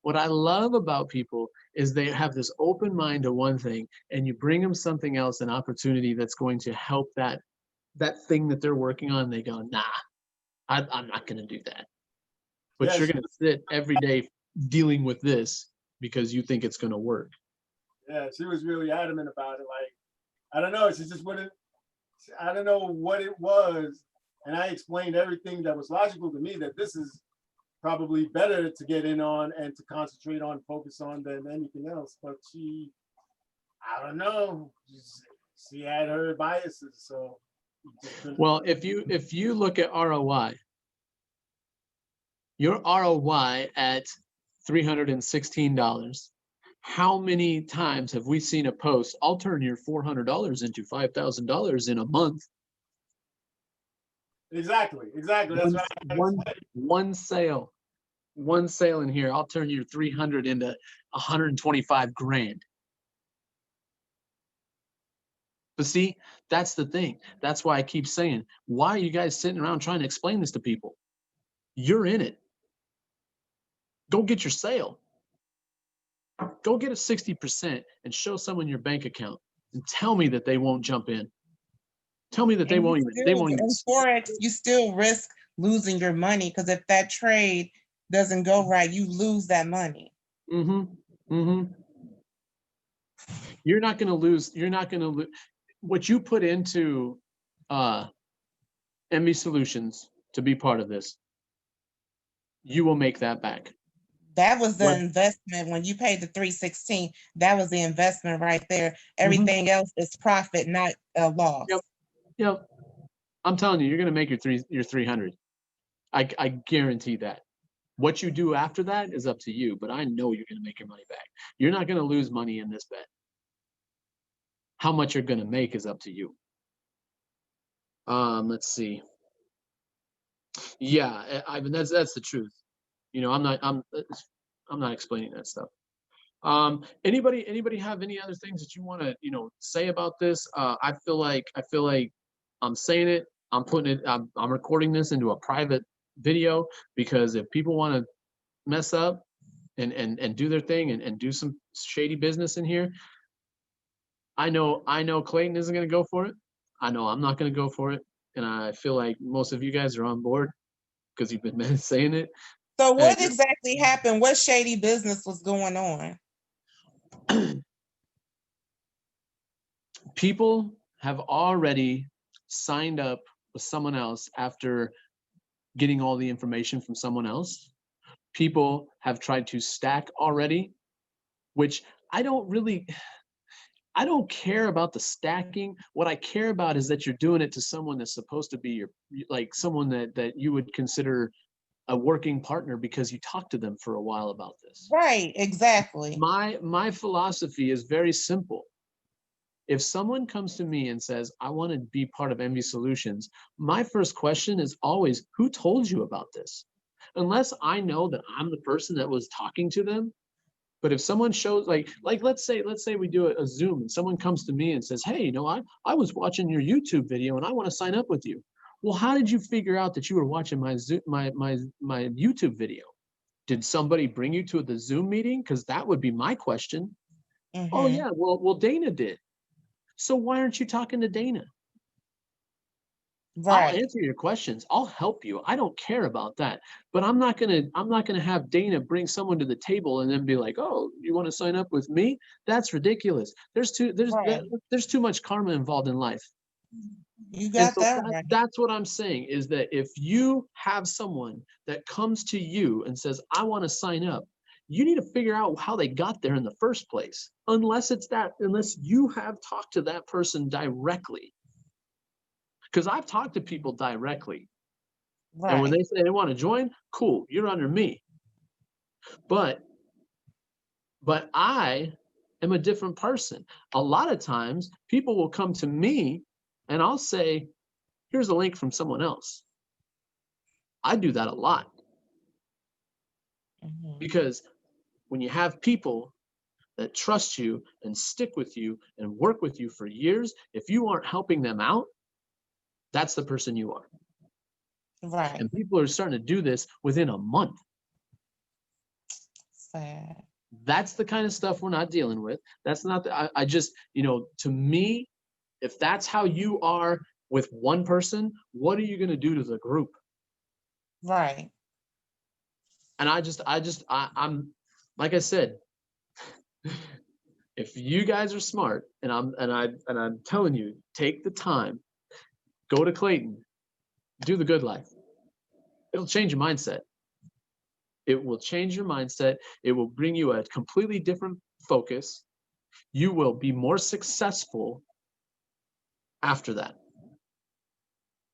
what I love about people is they have this open mind to one thing, and you bring them something else, an opportunity that's going to help that thing that they're working on. They go, nah, I'm not going to do that. But Yeah, you're going to sit every day dealing with this because you think it's going to work. yeah, she was really adamant about it. Like, I don't know, she just wouldn't. I don't know what it was, and I explained everything that was logical to me, that this is probably better to get in on and to concentrate on, focus on, than anything else. But she, I don't know, she had her biases, so. Well, if you look at ROI, your ROI at $316, how many times have we seen a post, I'll turn your $400 into $5,000 in a month? Exactly. That's right. One sale in here, I'll turn your 300 into 125 grand. But see, that's the thing. That's why I keep saying, why are you guys sitting around trying to explain this to people? You're in it. Go get your sale. Go get a 60% and show someone your bank account and tell me that they won't jump in. Tell me that they And won't even. in Forex, you still risk losing your money, because if that trade doesn't go right, you lose that money. You're not going to lose. You're not going to lose what you put into MB Solutions to be part of this. You will make that back. That was the investment. When you paid the 316, that was the investment right there. Everything else is profit, not a loss. Yep. I'm telling you, you're going to make your 300. I guarantee that. What you do after that is up to you, but I know you're going to make your money back. You're not going to lose money in this bet. How much you're going to make is up to you. Let's see. Yeah, Ivan, that's the truth. I'm not explaining that stuff. Anybody have any other things that you want to, say about this? I feel like I'm saying it. I'm recording this into a private video because if people want to mess up and do their thing and do some shady business in here, I know Clayton isn't going to go for it. I know I'm not going to go for it. And I feel like most of you guys are on board because you've been saying it. So what Hey, exactly happened? What shady business was going on? People have already signed up with someone else after getting all the information from someone else. People have tried to stack already, which I don't care about the stacking. What I care about is that you're doing it to someone that's supposed to be your, like someone that you would consider a working partner because you talked to them for a while about this. Right, exactly. My philosophy is very simple. If someone comes to me and says, I want to be part of MV Solutions, my first question is always, who told you about this? Unless I know that I'm the person that was talking to them. But if someone shows like let's say we do a Zoom and someone comes to me and says, hey, I was watching your YouTube video and I want to sign up with you. Well, how did you figure out that you were watching my YouTube video? Did somebody bring you to the Zoom meeting? Because that would be my question. Oh Mhm. yeah, well Dana did. So why aren't you talking to Dana? I'll Right, answer your questions. I'll help you. I don't care about that. But I'm not gonna have Dana bring someone to the table and then be like, oh, you want to sign up with me? That's ridiculous. There's right. too much karma involved in life. You And got so that right. that's what I'm saying is that if you have someone that comes to you and says, I want to sign up, you need to figure out how they got there in the first place. Unless you have talked to that person directly. Because I've talked to people directly. And when Right. they say they want to join, cool, you're under me. But I am a different person. A lot of times people will come to me and I'll say, here's a link from someone else. I do that a lot Mhm. because when you have people that trust you and stick with you and work with you for years, if you aren't helping them out, that's the person you are. Right. And people are starting to do this within a month. Sad. That's the kind of stuff we're not dealing with. That's not I just, to me, if that's how you are with one person, what are you going to do to the group? Right. And I'm like I said, if you guys are smart and I'm telling you, take the time, go to Clayton, do the good life. It'll change your mindset. It will change your mindset. It will bring you a completely different focus. You will be more successful after that.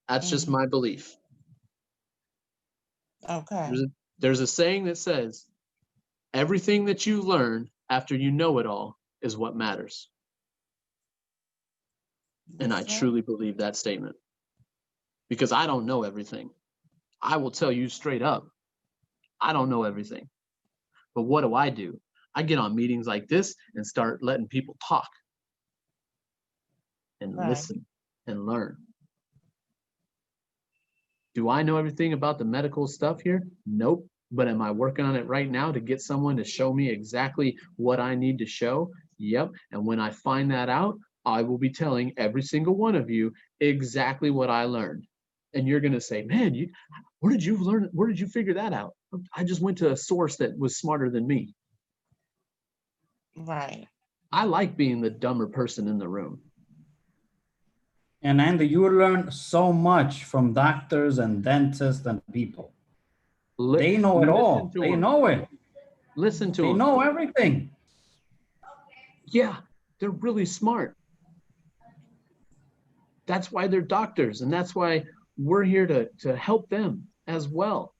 That's just Mhm. my belief. Okay. There's a saying that says, everything that you learn after you know it all is what matters. And I That's right. truly believe that statement because I don't know everything. I will tell you straight up, I don't know everything. But what do? I get on meetings like this and start letting people talk and Right. listen and learn. Do I know everything about the medical stuff here? Nope. But am I working on it right now to get someone to show me exactly what I need to show? Yep. And when I find that out, I will be telling every single one of you exactly what I learned. And you're going to say, man, where did you learn? Where did you figure that out? I just went to a source that was smarter than me. Right. I like being the dumber person in the room. And Andy, you learn so much from doctors and dentists and people. They know it all. They know it. Listen to They them. know everything. Yeah, they're really smart. That's why they're doctors, and that's why we're here to help them as well.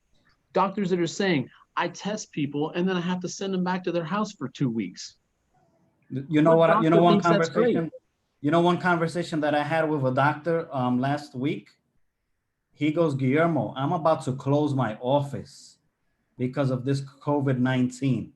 Doctors that are saying, I test people and then I have to send them back to their house for 2 weeks. You know What what? You know doctor one thinks that's great? conversation. You know one conversation that I had with a doctor last week. He goes, Guillermo, I'm about to close my office because of this COVID-19.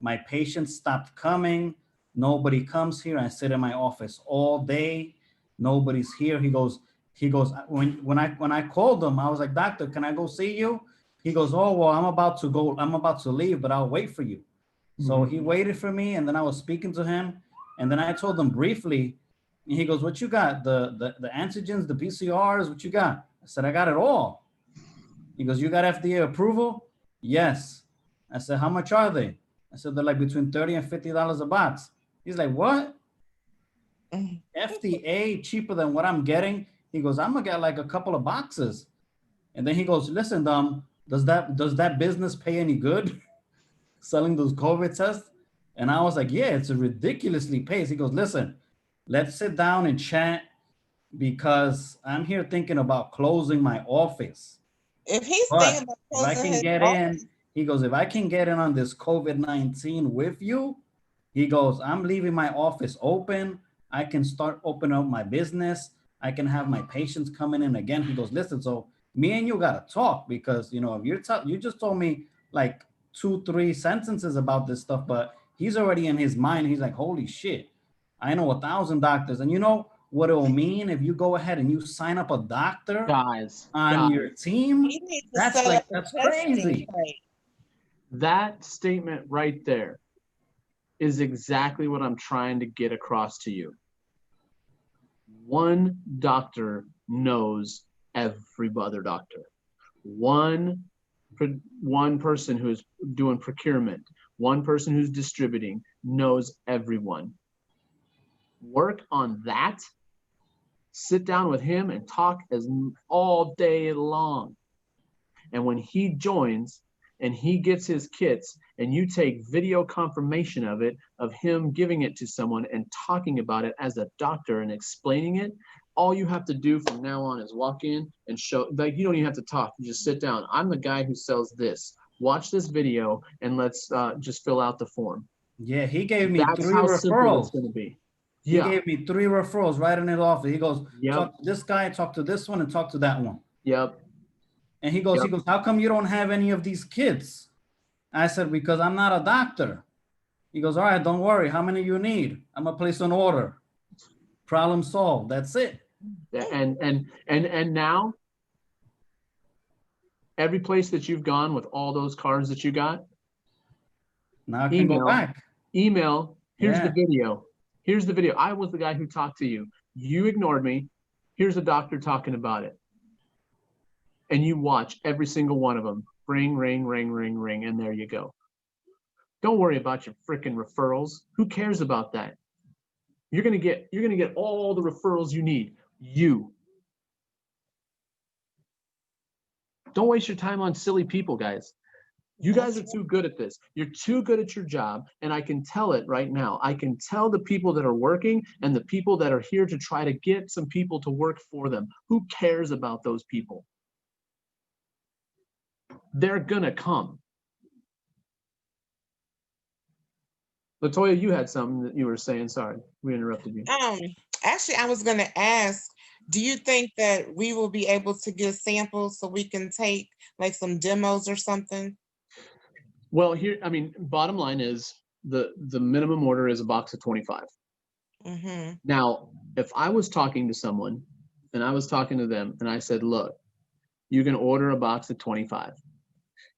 My patients stopped coming. Nobody comes here. I sit in my office all day. Nobody's here. He goes, He goes, when I called him, I was like, doctor, can I go see you? He goes, oh, well, I'm about to leave, but I'll wait for you. So he waited for me, and then I was speaking to him, and then I told him briefly, and he goes, what you got? The antigens, the PCRs, what you got? I said, I got it all. He goes, you got FDA approval? Yes. I said, how much are they? I said, they're like between $30 and $50 a box. He's like, what? FDA cheaper than what I'm getting? He goes, I'm gonna get like a couple of boxes. And then he goes, listen, does that business pay any good? Selling those COVID tests? And I was like, yeah, it's a ridiculously pays. He goes, listen, let's sit down and chat because I'm here thinking about closing my office. If he's But thinking about if I closing can his get office, in, he goes, if I can get in on this COVID-19 with you, he goes, I'm leaving my office open. I can start opening up my business. I can have my patients coming in again. He goes, listen, so me and you gotta talk because if you just told me like 2-3 sentences about this stuff, but he's already in his mind. He's like, holy shit, I know 1,000 doctors. And you know what it will mean if you go ahead and you sign up a doctor Guys, on your team? he needs to That's set like, up a that's testing crazy. site. that statement right there is exactly what I'm trying to get across to you. One doctor knows every other doctor. One person who's doing procurement, one person who's distributing knows everyone. Work on that. Sit down with him and talk all day long. And when he joins and he gets his kits and you take video confirmation of it, of him giving it to someone and talking about it as a doctor and explaining it, all you have to do from now on is walk in and show, like, you don't even have to talk. You just sit down. I'm the guy who sells this. Watch this video and let's just fill out the form. Yeah, he gave me That's 3 how simple it's referrals. going to be. He Yeah. gave me 3 referrals right in his office. He goes, Yep. talk to this guy, talk to this one, and talk to that one. Yep. And he goes, Yep. how come you don't have any of these kids? I said, because I'm not a doctor. He goes, all right, don't worry. How many you need? I'm gonna place an order. Problem solved. That's it. And now every place that you've gone with all those cards that you got, Now I can go back. email, here's the Yeah. video. Here's the video. I was the guy who talked to you. You ignored me. Here's a doctor talking about it. And you watch every single one of them. Ring, ring, ring, ring, ring, and there you go. Don't worry about your freaking referrals. Who cares about that? You're gonna get all the referrals you need. You. Don't waste your time on silly people, guys. You guys are too good at this. You're too good at your job, and I can tell it right now. I can tell the people that are working and the people that are here to try to get some people to work for them. Who cares about those people? They're gonna come. Latoya, you had something that you were saying. Sorry, we interrupted you. Actually, I was going to ask, do you think that we will be able to get samples so we can take like some demos or something? Well, here, I mean, bottom line is the minimum order is a box of 25. Mm-hmm. Now, if I was talking to someone and I was talking to them and I said, look, you can order a box of 25.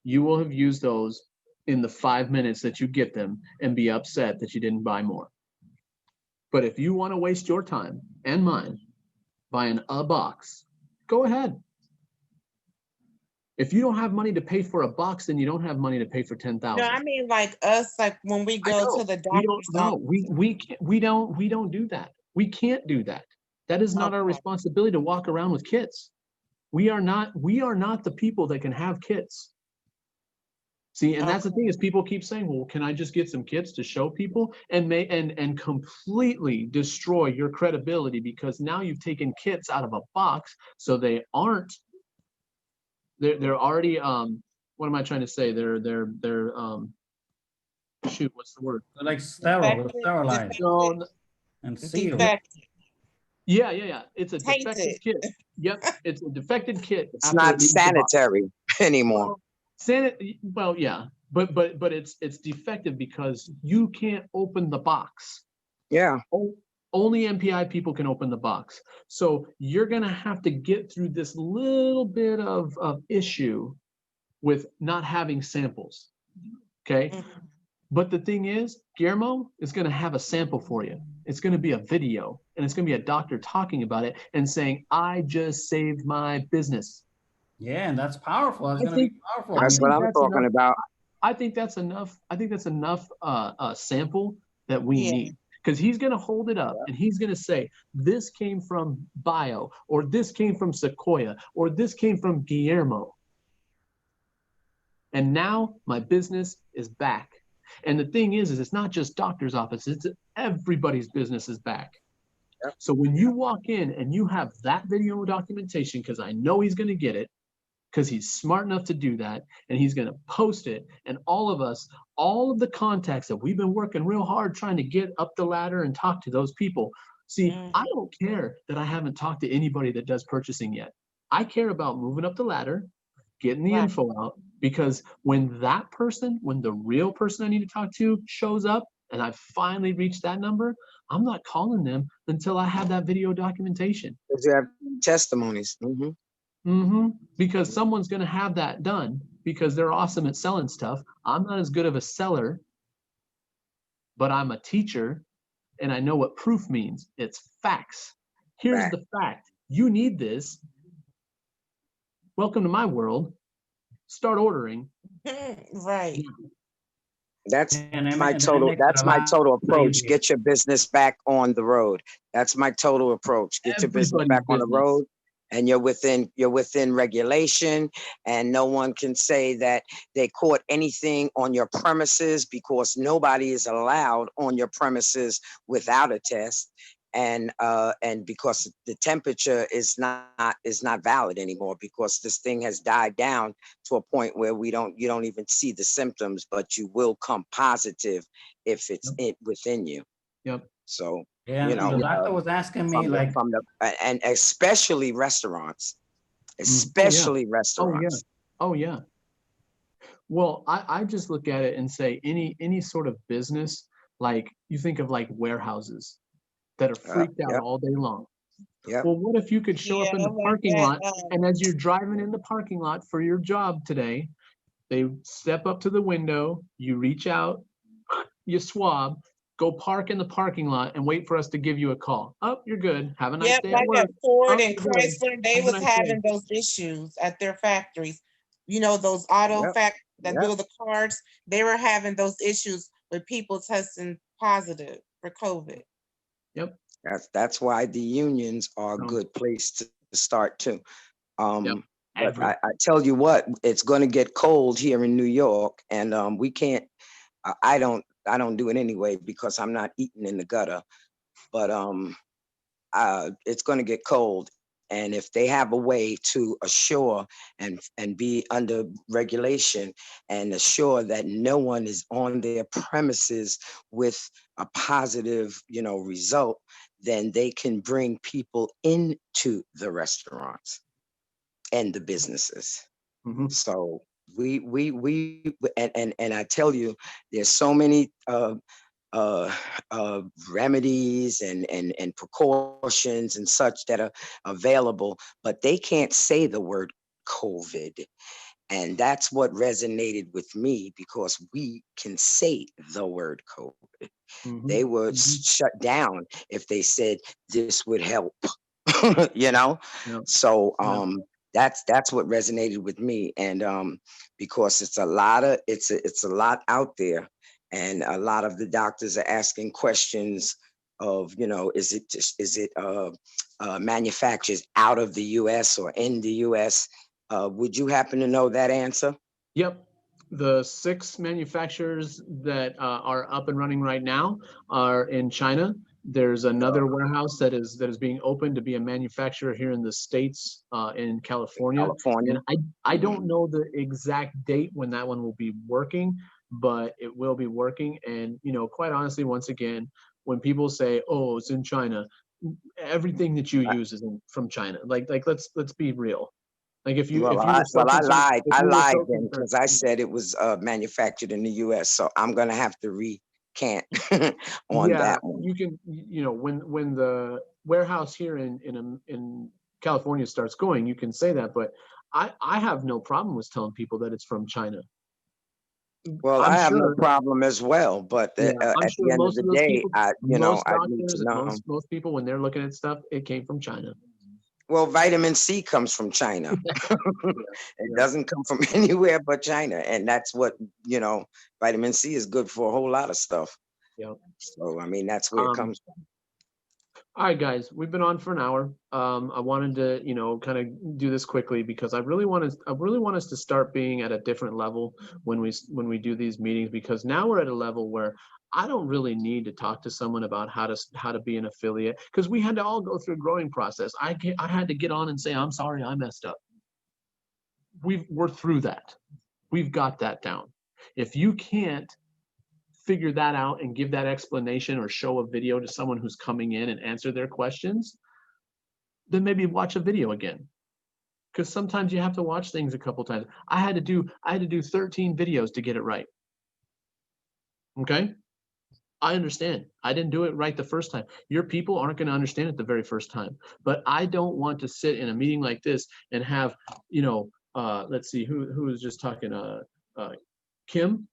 You will have used those in the 5 minutes that you get them and be upset that you didn't buy more. But if you want to waste your time and mine buying a box, go ahead. If you don't have money to pay for a box, then you don't have money to pay for 10,000. No, I mean like us, like when we go to the doctor's office. We don't do that. We can't do that. That is not our responsibility to walk around with kits. We are not the people that can have kits. See, and that's the thing is people keep saying, well, can I just get some kits to show people and completely destroy your credibility because now you've taken kits out of a box. So they're already, what am I trying to say? They're shoot, what's the word? They're like sterile, sterilized No, and sealed. Defective. Yeah. It's a Tainted. defective kit. Yep, it's a defective kit. It's not sanitary anymore. Well, yeah, but it's defective because you can't open the box. Yeah. Only MPI people can open the box. So you're going to have to get through this little bit of issue with not having samples. Okay. Mhm. But the thing is, Guillermo is going to have a sample for you. It's going to be a video, and it's going to be a doctor talking about it and saying, I just saved my business. Yeah, and that's powerful. That's I going to be think- powerful. I That's mean, what I'm that's talking enough. about. I think that's enough. I think that's enough sample that we Yeah. need, because he's going to hold it up and he's going to say, this came from Bio, or this came from Sequoia, or this came from Guillermo. And now my business is back. And the thing is it's not just doctor's offices, it's everybody's business is back. Yep. So when you walk in and you have that video documentation, because I know he's going to get it, because he's smart enough to do that, and he's going to post it, and all of us, all of the contacts that we've been working real hard trying to get up the ladder and talk to those people. See, I don't care that I haven't talked to anybody that does purchasing yet. I care about moving up the ladder, getting the Right. info out, because when that person, when the real person I need to talk to shows up and I finally reached that number, I'm not calling them until I have that video documentation. Because you have testimonies. Because someone's going to have that done, because they're awesome at selling stuff. I'm not as good of a seller, but I'm a teacher and I know what proof means. It's facts. Here's Fact. the fact. You need this. Welcome to my world. Start ordering. Right. That's and it my makes it a total lot approach. easier. Get your business back on the road. That's my total approach. Get your business Everybody's back on the business. road, and you're within regulation, and no one can say that they caught anything on your premises, because nobody is allowed on your premises without a test. And because the temperature is not valid anymore, because this thing has died down to a point where you don't even see the symptoms, but you will come positive if it's within you. Yep. So, Yeah, you and know, the doctor was asking me like, and especially restaurants, especially restaurants. Oh yeah. Well, I just look at it and say any sort of business, like you think of like warehouses that are freaked out Yep. all day long. Yep. Well, what if you could show up in the like parking that, lot, and as you're driving in the parking lot for your job today, they step up to the window, you reach out, you swab, go park in the parking lot and wait for us to give you a call. Oh, you're good. Have a nice yeah, day like at work. at Ford Oh, and you're good. Chrysler, they Have a was nice having day. those issues at their factories. You know, those auto Yep. fact that Yep. build the cars, they were having those issues with people testing positive for COVID. Yep. That's why the unions are a So, good place to start too. Yep. But I tell you what, it's going to get cold here in New York, and we can't. I don't do it anyway because I'm not eating in the gutter. But it's going to get cold, and if they have a way to assure and be under regulation and assure that no one is on their premises with a positive, result, then they can bring people into the restaurants and the businesses. Mhm. So we and I tell you, there's so many remedies and precautions and such that are available, but they can't say the word COVID. And that's what resonated with me, because we can say the word COVID. They were shut down if they said this would help, Yep. So Yep. that's what resonated with me. And because it's a lot out there, and a lot of the doctors are asking questions of, is it manufactured out of the US or in the US? Would you happen to know that answer? Yep. The 6 manufacturers that are up and running right now are in China. There's another warehouse that is being opened to be a manufacturer here in the States, in California. California. And I don't know the exact date when that one will be working, but it will be working. And, quite honestly, once again, when people say, oh, it's in China, everything that you use is from China. Like let's be real. Like if you I were so concerned, lied. if I you were lied so then, because I concerned, said it was manufactured in the US. So I'm gonna have to can't on Yeah, that one. you can, you know, when the warehouse here in California starts going, you can say that, but I have no problem with telling people that it's from China. Well, I'm I have no sure, problem as well, but yeah, I'm at the sure end of most the of those day, people, I most need to doctors, and know. most people, when they're looking at stuff, it came from China. Well, vitamin C comes from China. Yeah, It yeah. doesn't come from anywhere but China, and that's what, vitamin C is good for a whole lot of stuff. Yeah. So, I mean, that's where it Um, comes from. All right, guys, we've been on for an hour. I wanted to, kind of do this quickly because I really want us to start being at a different level when we do these meetings, because now we're at a level where I don't really need to talk to someone about how to be an affiliate, because we had to all go through a growing process. I had to get on and say, I'm sorry, I messed up. We're through that. We've got that down. If you can't figure that out and give that explanation or show a video to someone who's coming in and answer their questions, then maybe watch a video again. Because sometimes you have to watch things a couple times. I had to do 13 videos to get it right. Okay? I understand. I didn't do it right the first time. Your people aren't going to understand it the very first time. But I don't want to sit in a meeting like this and have, let's see, who was just talking, Kim?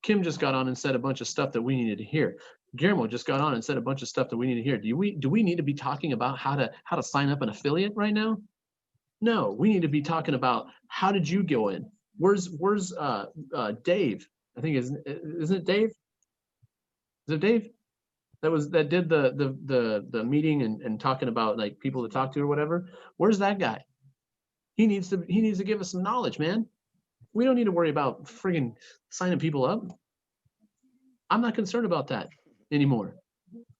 Kim just got on and said a bunch of stuff that we needed to hear. Guillermo just got on and said a bunch of stuff that we need to hear. Do we need to be talking about how to sign up an affiliate right now? No, we need to be talking about how did you go in? Where's Dave? I think isn't it Dave? Is it Dave? That did the meeting and talking about like people to talk to or whatever. Where's that guy? He needs to give us some knowledge, man. We don't need to worry about friggin' signing people up. I'm not concerned about that anymore.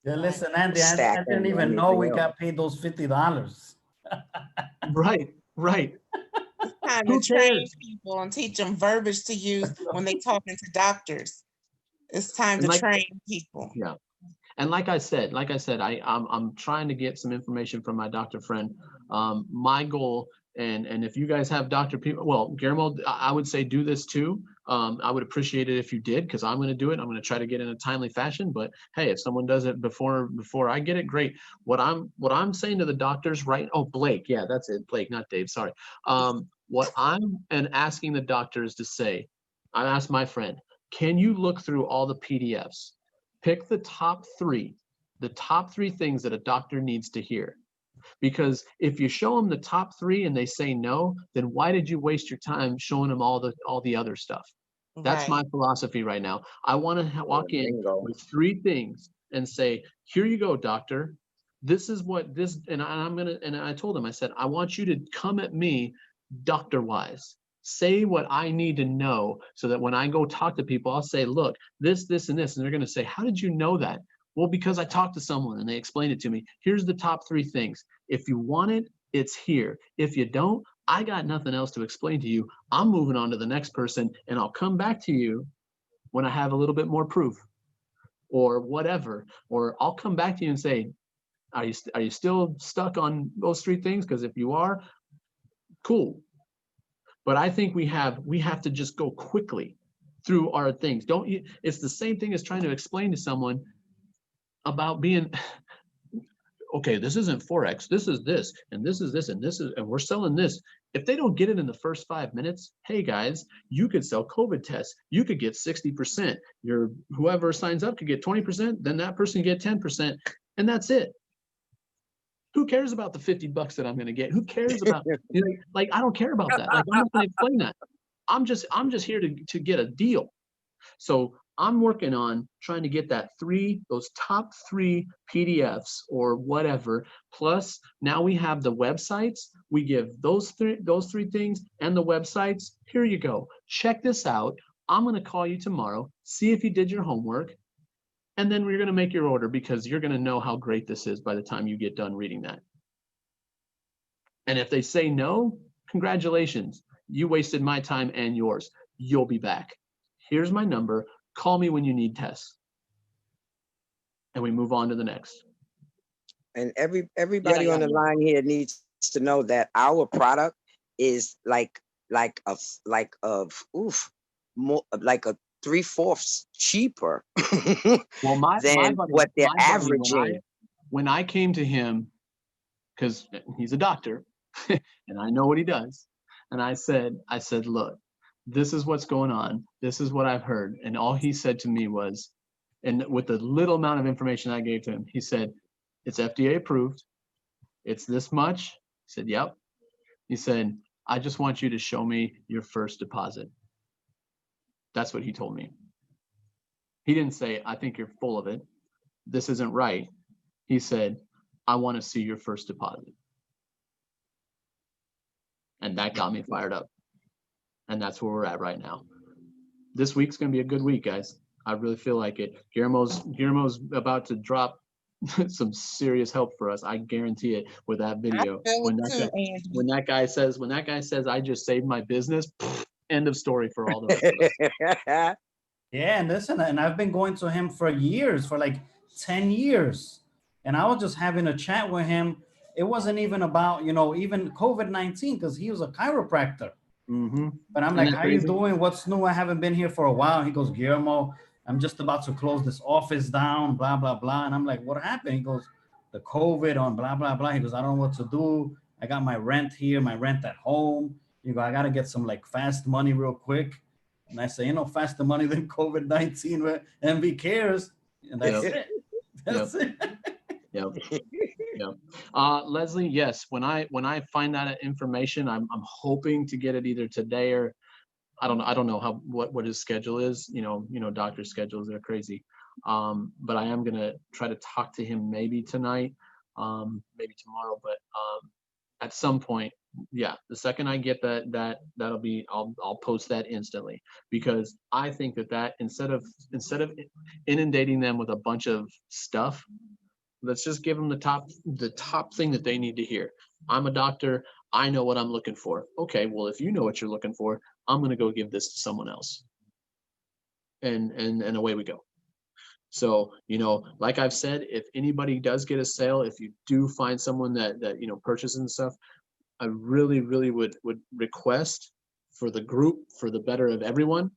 Yeah, listen, Andy, I Stack didn't them or even know anything we else. got paid those $50. Right. It's time Who to train cares? people and teach them verbiage to use when they talking to doctors. It's time And to like, train people. yeah. And like I said, I'm trying to get some information from my doctor friend. My goal, and if you guys have doctor people, well, Guillermo, I would say do this too. I would appreciate it if you did, because I'm going to do it. I'm going to try to get in a timely fashion. But hey, if someone does it before I get it, great. What I'm saying to the doctors, right? Oh, Blake, yeah, that's it, Blake, not Dave. Sorry. What I'm asking the doctors to say, I asked my friend, can you look through all the PDFs? Pick the top three things that a doctor needs to hear. Because if you show them the top three and they say no, then why did you waste your time showing them all the other stuff? That's my philosophy right now. I want to walk in Bingo. with three things and say, here you go, doctor. This is what this, and I told him, I said, I want you to come at me doctor wise. Say what I need to know so that when I go talk to people, I'll say, look, this, and this. And they're going to say, how did you know that? Well, because I talked to someone and they explained it to me. Here's the top three things. If you want it, it's here. If you don't, I got nothing else to explain to you. I'm moving on to the next person, and I'll come back to you when I have a little bit more proof or whatever. Or I'll come back to you and say, are you still stuck on those three things? Because if you are, cool. But I think we have to just go quickly through our things. It's the same thing as trying to explain to someone about being, okay, this isn't Forex, this is this, and this is this, and this is, and we're selling this. If they don't get it in the first 5 minutes, hey guys, you could sell COVID tests. You could get 60%. Whoever signs up could get 20%, then that person get 10%, and that's it. Who cares about the $50 that I'm going to get? Who cares about, like, I don't care about that. Like, I'm not going to explain that. I'm just here to get a deal. So I'm working on trying to get those top three PDFs or whatever. Plus now we have the websites. We give those three things and the websites. Here you go. Check this out. I'm going to call you tomorrow, see if you did your homework. And then we're going to make your order, because you're going to know how great this is by the time you get done reading that. And if they say no, congratulations. You wasted my time and yours. You'll be back. Here's my number. Call me when you need tests. And we move on to the next. And everybody on the line here needs to know that our product is like a 3/4 cheaper Well, my than buddy, what they're my buddy, averaging. when I came to him, because he's a doctor and I know what he does, and I said, look, this is what's going on. This is what I've heard. And all he said to me was, and with the little amount of information I gave to him, he said, it's FDA approved. It's this much. He said, yep. He said, I just want you to show me your first deposit. That's what he told me. He didn't say, I think you're full of it. This isn't right. He said, I want to see your first deposit. And that got me fired up. And that's where we're at right now. This week's going to be a good week, guys. I really feel like it. Guillermo's about to drop some serious help for us. I guarantee it with that video. feel When it that, too, guy, Andy. when that guy says, I just saved my business, end of story for all the rest of us. Yeah, and listen, and I've been going to him for years, for like 10 years. And I was just having a chat with him. It wasn't even about, even COVID-19, because he was a chiropractor. Mm-hmm. But I'm Isn't like, that how you crazy? doing? What's new? I haven't been here for a while. He goes, Guillermo, I'm just about to close this office down, blah, blah, blah. And I'm like, what happened? He goes, the COVID on blah, blah, blah. He goes, I don't know what to do. I got my rent here, my rent at home. You go, I got to get some like fast money real quick. And I say, faster money than COVID-19 where MV cares. And that's Yep. it. That's it. Yep. Yep. Leslie, yes, when I find that information, I'm hoping to get it either today or I don't know what his schedule is. Doctor schedules, they're crazy. But I am gonna try to talk to him maybe tonight, maybe tomorrow, but at some point, yeah, the second I get that'll be, I'll post that instantly, because I think that instead of inundating them with a bunch of stuff, let's just give them the top thing that they need to hear. I'm a doctor. I know what I'm looking for. Okay, well, if you know what you're looking for, I'm going to go give this to someone else. And away we go. So, like I've said, if anybody does get a sale, if you do find someone that purchases and stuff, I really, really would request for the group, for the better of everyone,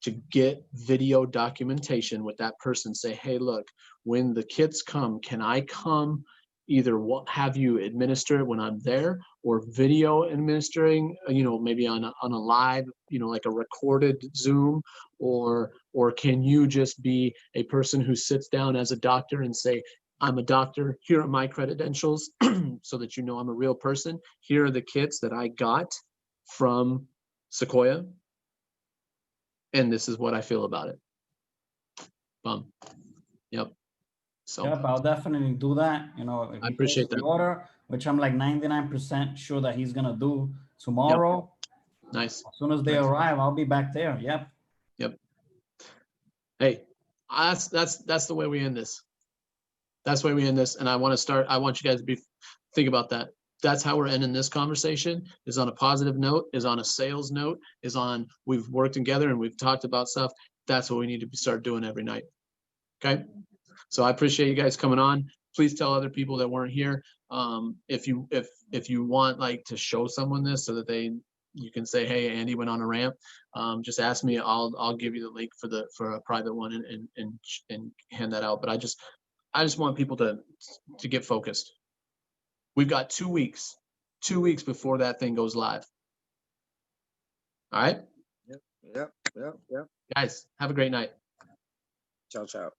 to get video documentation with that person. Say, hey, look, when the kids come, can I come either have you administer it when I'm there, or video administering, maybe on a live, like a recorded Zoom, or can you just be a person who sits down as a doctor and say, I'm a doctor, here are my credentials, so that I'm a real person. Here are the kits that I got from Sequoia, and this is what I feel about it. Yep. So Yep, I'll definitely do that. If I he appreciate places the that. order, which I'm like 99% sure that he's gonna do tomorrow. Nice. As soon as they Nice. arrive, I'll be back there. Yep. Hey, that's the way we end this. That's the way we end this. And I want you guys to think about that. That's how we're ending this conversation, is on a positive note, is on a sales note, is on, we've worked together and we've talked about stuff. That's what we need to start doing every night. Okay. So I appreciate you guys coming on. Please tell other people that weren't here. If you want to show someone this so that you can say, hey, Andy went on a rant, just ask me. I'll give you the link for a private one and hand that out. But I just want people to get focused. We've got 2 weeks before that thing goes live. All right. Yep. Guys, have a great night. Ciao, ciao.